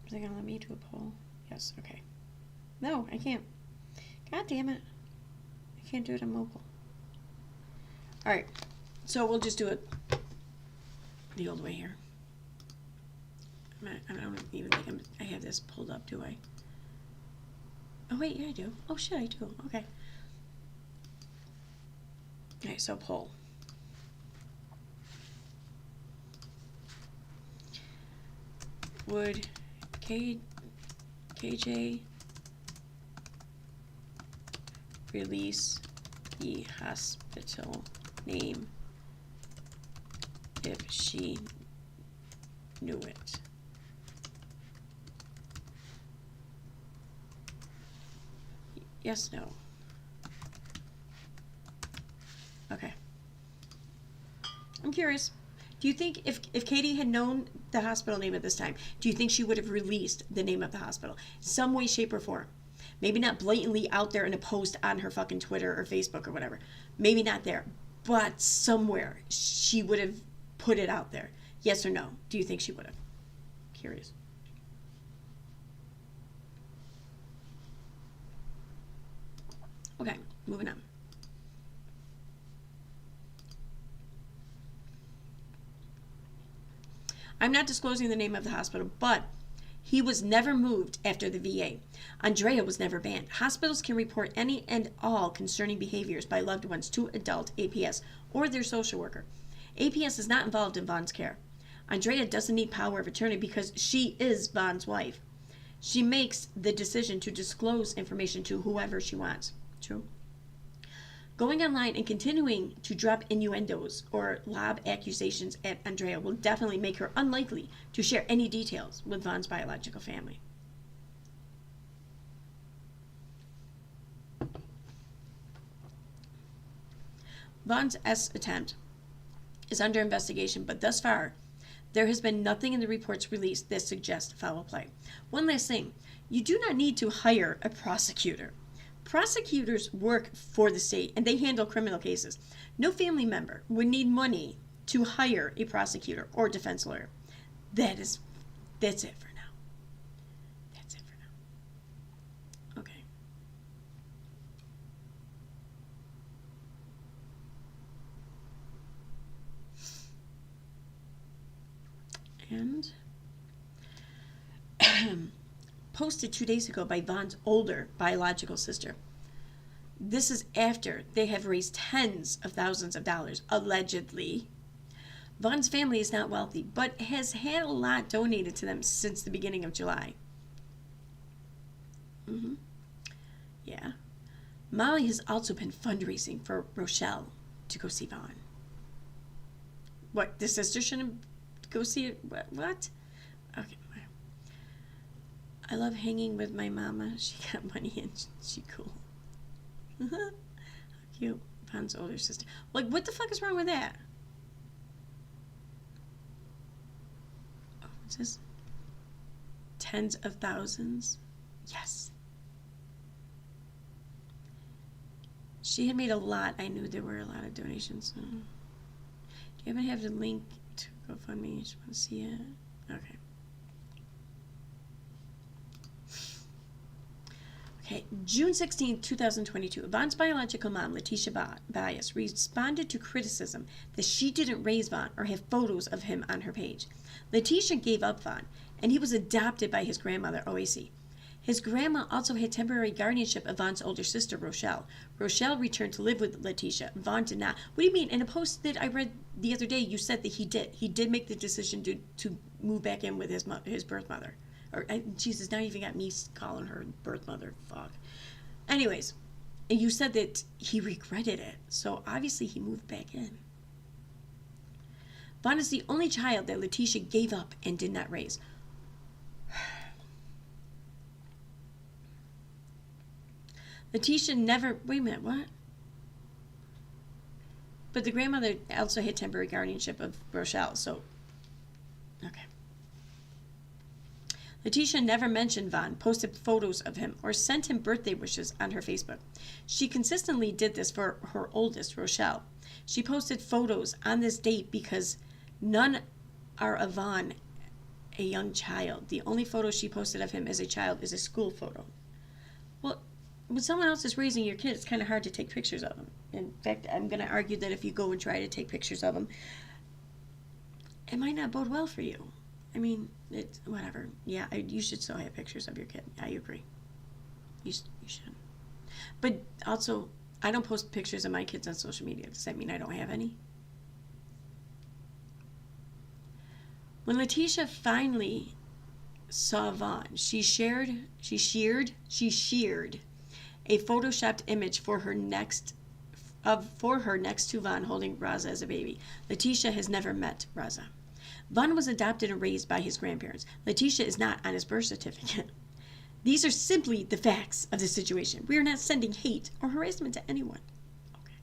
is it gonna let me do a poll? Yes, okay. No, I can't. God damn it. I can't do it on mobile. All right, so we'll just do it the old way here. I don't even think I have this pulled up, do I? Oh, wait, yeah, I do. Oh, shit, I do. Okay. Okay, so poll. Would KJ release the hospital name if she knew it? Yes, no. Okay. I'm curious. Do you think if Katie had known the hospital name at this time, do you think she would have released the name of the hospital? Some way, shape, or form. Maybe not blatantly out there in a post on her fucking Twitter or Facebook or whatever. Maybe not there. But somewhere she would have put it out there. Yes or no? Do you think she would have? Curious. Okay, moving on. I'm not disclosing the name of the hospital, but he was never moved after the VA. Andrea was never banned. Hospitals can report any and all concerning behaviors by loved ones to adult APS or their social worker. APS is not involved in Vaughn's care. Andrea doesn't need power of attorney because she is Vaughn's wife. She makes the decision to disclose information to whoever she wants. True? Going online and continuing to drop innuendos or lob accusations at Andrea will definitely make her unlikely to share any details with Vaughn's biological family. Vaughn's S attempt is under investigation, but thus far, there has been nothing in the reports released that suggests foul play. One last thing, you do not need to hire a prosecutor. Prosecutors work for the state and they handle criminal cases. No family member would need money to hire a prosecutor or defense lawyer. That's it for now. That's it for now. Okay. And posted 2 days ago by Vaughn's older biological sister. This is after they have raised tens of thousands of dollars, allegedly. Vaughn's family is not wealthy, but has had a lot donated to them since the beginning of July. Yeah. Molly has also been fundraising for Rochelle to go see Vaughn. What, the sister shouldn't go see it? What? Okay. I love hanging with my mama. She got money and she cool. How cute. Vaughn's older sister. Like, what the fuck is wrong with that? Oh, what's this? Tens of thousands? Yes. She had made a lot. I knew there were a lot of donations. So. Do you ever have the link to GoFundMe? I just want to see it. Okay. Okay, June 16, 2022, Vaughn's biological mom, Letitia Bias, responded to criticism that she didn't raise Vaughn or have photos of him on her page. Letitia gave up Vaughn, and he was adopted by his grandmother, OAC. His grandma also had temporary guardianship of Vaughn's older sister, Rochelle. Rochelle returned to live with Letitia. Vaughn did not. What do you mean? In a post that I read the other day, you said that he did. He did make the decision to move back in with his birth mother. Or, Jesus, now you even got me calling her birth mother. Fuck. Anyways, you said that he regretted it. So obviously he moved back in. Vaughn is the only child that Letitia gave up and did not raise. Letitia never... Wait a minute, what? But the grandmother also had temporary guardianship of Rochelle, so... Okay. Letitia never mentioned Vaughn, posted photos of him, or sent him birthday wishes on her Facebook. She consistently did this for her oldest, Rochelle. She posted photos on this date because none are of Vaughn, a young child. The only photo she posted of him as a child is a school photo. Well, when someone else is raising your kid, it's kind of hard to take pictures of them. In fact, I'm going to argue that if you go and try to take pictures of them, it might not bode well for you. I mean, it's whatever. Yeah, you should still have pictures of your kid. I agree. You should. But also, I don't post pictures of my kids on social media. Does that mean I don't have any? When Letitia finally saw Vaughn, she shared a photoshopped image for her next to Vaughn holding Raza as a baby. Letitia has never met Raza. Vaughn was adopted and raised by his grandparents. Letitia is not on his birth certificate. These are simply the facts of the situation. We are not sending hate or harassment to anyone. Okay.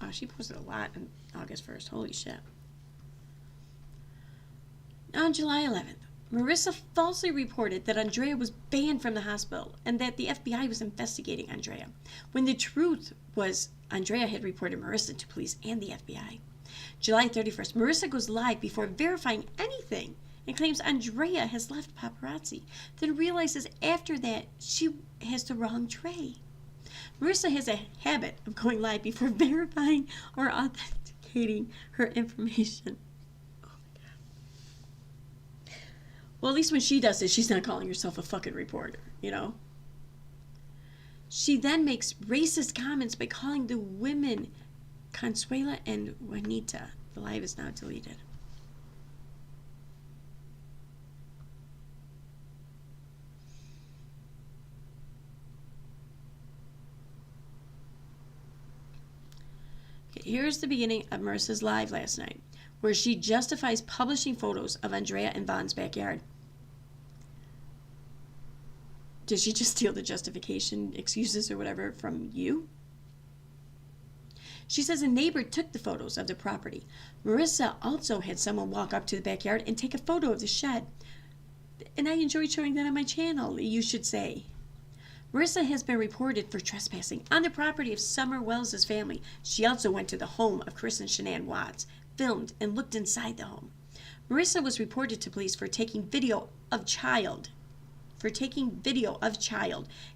Wow, she posted a lot on August 1st. Holy shit. On July 11th, Marissa falsely reported that Andrea was banned from the hospital and that the FBI was investigating Andrea, when the truth was Andrea had reported Marissa to police and the FBI. July 31st, Marissa goes live before verifying anything and claims Andrea has left paparazzi, then realizes after that she has the wrong tray. Marissa has a habit of going live before verifying or authenticating her information. Oh my God. Well, at least when she does it, she's not calling herself a fucking reporter, you know? She then makes racist comments by calling the women Consuela and Juanita. The live is now deleted. Okay, here's the beginning of Marissa's live last night, where she justifies publishing photos of Andrea and Vaughn's backyard. Did she just steal the justification, excuses, or whatever from you? She says a neighbor took the photos of the property. Marissa also had someone walk up to the backyard and take a photo of the shed. And I enjoyed showing that on my channel, you should say. Marissa has been reported for trespassing on the property of Summer Wells' family. She also went to the home of Chris and Shanann Watts, filmed and looked inside the home. Marissa was reported to police for taking video of child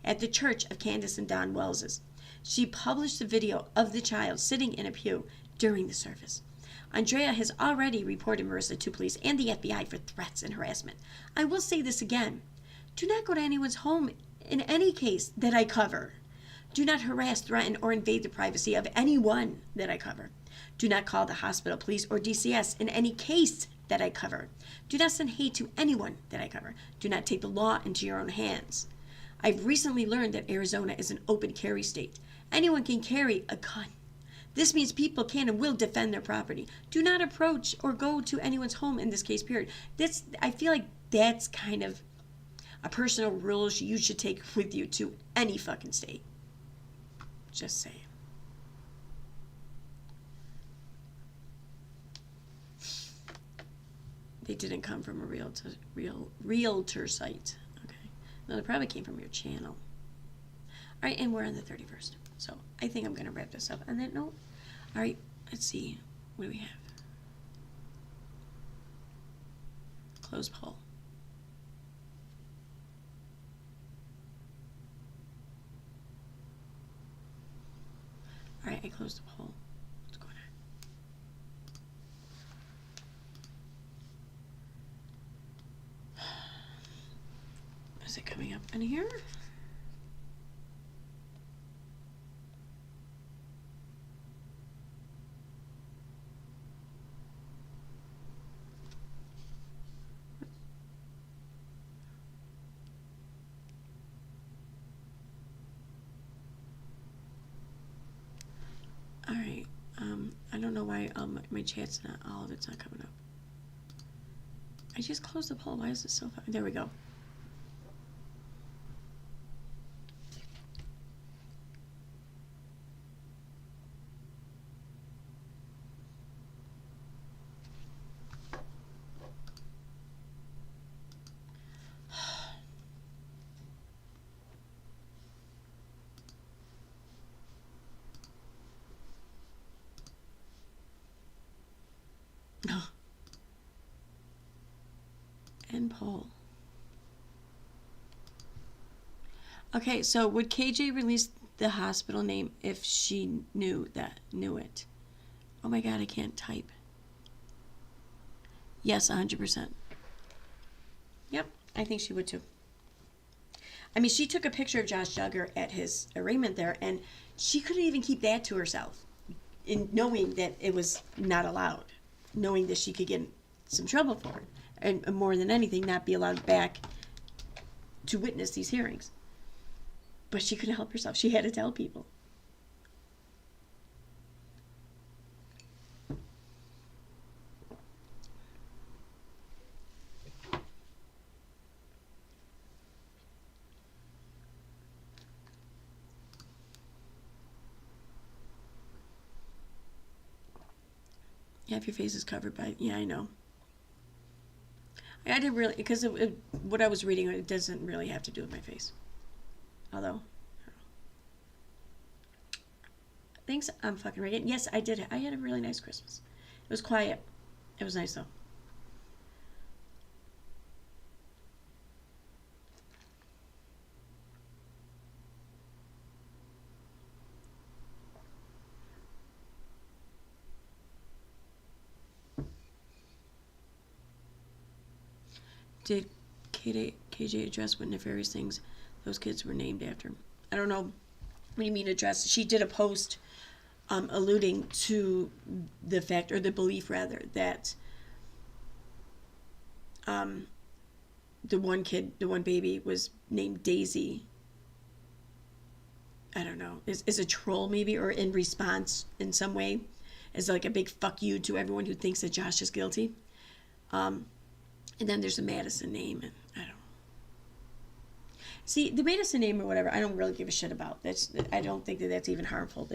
at the church of Candace and Don Wells's. She published the video of the child sitting in a pew during the service. Andrea has already reported Marissa to police and the FBI for threats and harassment. I will say this again. Do not go to anyone's home in any case that I cover. Do not harass, threaten, or invade the privacy of anyone that I cover. Do not call the hospital, police, or DCS in any case that I cover. Do not send hate to anyone that I cover. Do not take the law into your own hands. I've recently learned that Arizona is an open carry state. Anyone can carry a gun. This means people can and will defend their property. Do not approach or go to anyone's home in this case, period. I feel like that's kind of a personal rule you should take with you to any fucking state. Just saying. They didn't come from a realtor site. Okay. No, they probably came from your channel. All right, and we're on the 31st. So I think I'm going to wrap this up on that note. All right, let's see. What do we have? Close poll. All right, I closed the poll. What's going on? Is it coming up in here? All right. I don't know why my chat's not, all of it's not coming up. I just closed the poll. Why is it so far? There we go. End poll. Okay, so would KJ release the hospital name if she knew it? Oh my God, I can't type. Yes, 100%. Yep, I think she would too. I mean, she took a picture of Josh Duggar at his arraignment there, and she couldn't even keep that to herself, in knowing that it was not allowed, knowing that she could get in some trouble for it, and more than anything, not be allowed back to witness these hearings. But she couldn't help herself. She had to tell people. Yeah, if your face is covered by, yeah, I know. I didn't really, because what I was reading, it doesn't really have to do with my face. Although, thanks, I'm fucking reading. Yes, I did. I had a really nice Christmas. It was quiet. It was nice, though. Did KJ address what nefarious things those kids were named after? I don't know. What do you mean address? She did a post alluding to the fact, or the belief rather, that the one kid, the one baby, was named Daisy. I don't know. Is a troll maybe, or in response in some way, as like a big fuck you to everyone who thinks that Josh is guilty. And then there's a Madison name, and I don't know. See, the Madison name or whatever, I don't really give a shit about. I don't think that that's even harmful.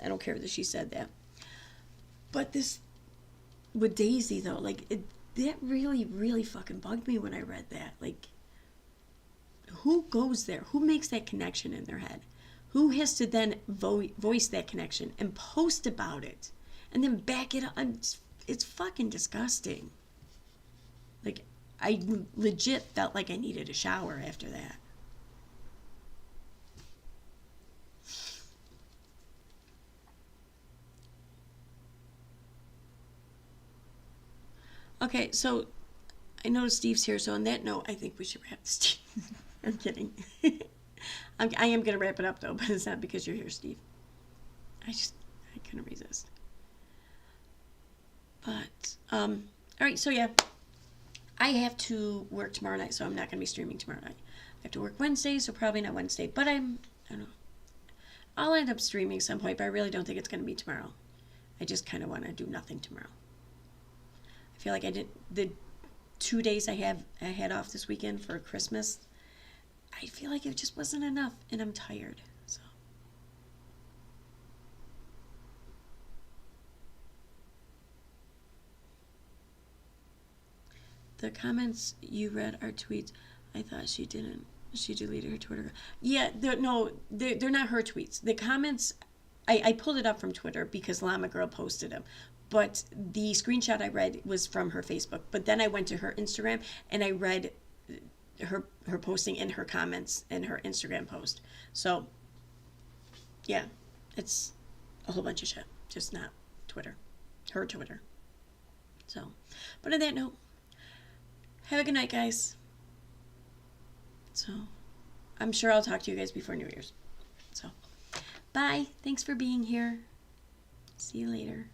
I don't care that she said that. But this, with Daisy though, like, that really, really fucking bugged me when I read that. Like, who goes there? Who makes that connection in their head? Who has to then voice that connection and post about it and then back it up? It's fucking disgusting. Like, I legit felt like I needed a shower after that. Okay, so I noticed Steve's here, so on that note, I think we should wrap this. I'm kidding. I am going to wrap it up, though, but it's not because you're here, Steve. I couldn't resist. But, all right, so yeah. I have to work tomorrow night, so I'm not going to be streaming tomorrow night. I have to work Wednesday, so probably not Wednesday. But I don't know. I'll end up streaming some point, but I really don't think it's going to be tomorrow. I just kind of want to do nothing tomorrow. I feel like the 2 days I had off this weekend for Christmas, I feel like it just wasn't enough, and I'm tired. So. The comments you read are tweets. I thought she didn't. She deleted her Twitter. Yeah, they're not her tweets. The comments, I pulled it up from Twitter because Llama Girl posted them. But the screenshot I read was from her Facebook. But then I went to her Instagram and I read her posting in her comments in her Instagram post. So, yeah, it's a whole bunch of shit. Just not Twitter. Her Twitter. So, but on that note, have a good night, guys. So, I'm sure I'll talk to you guys before New Year's. So, bye. Thanks for being here. See you later.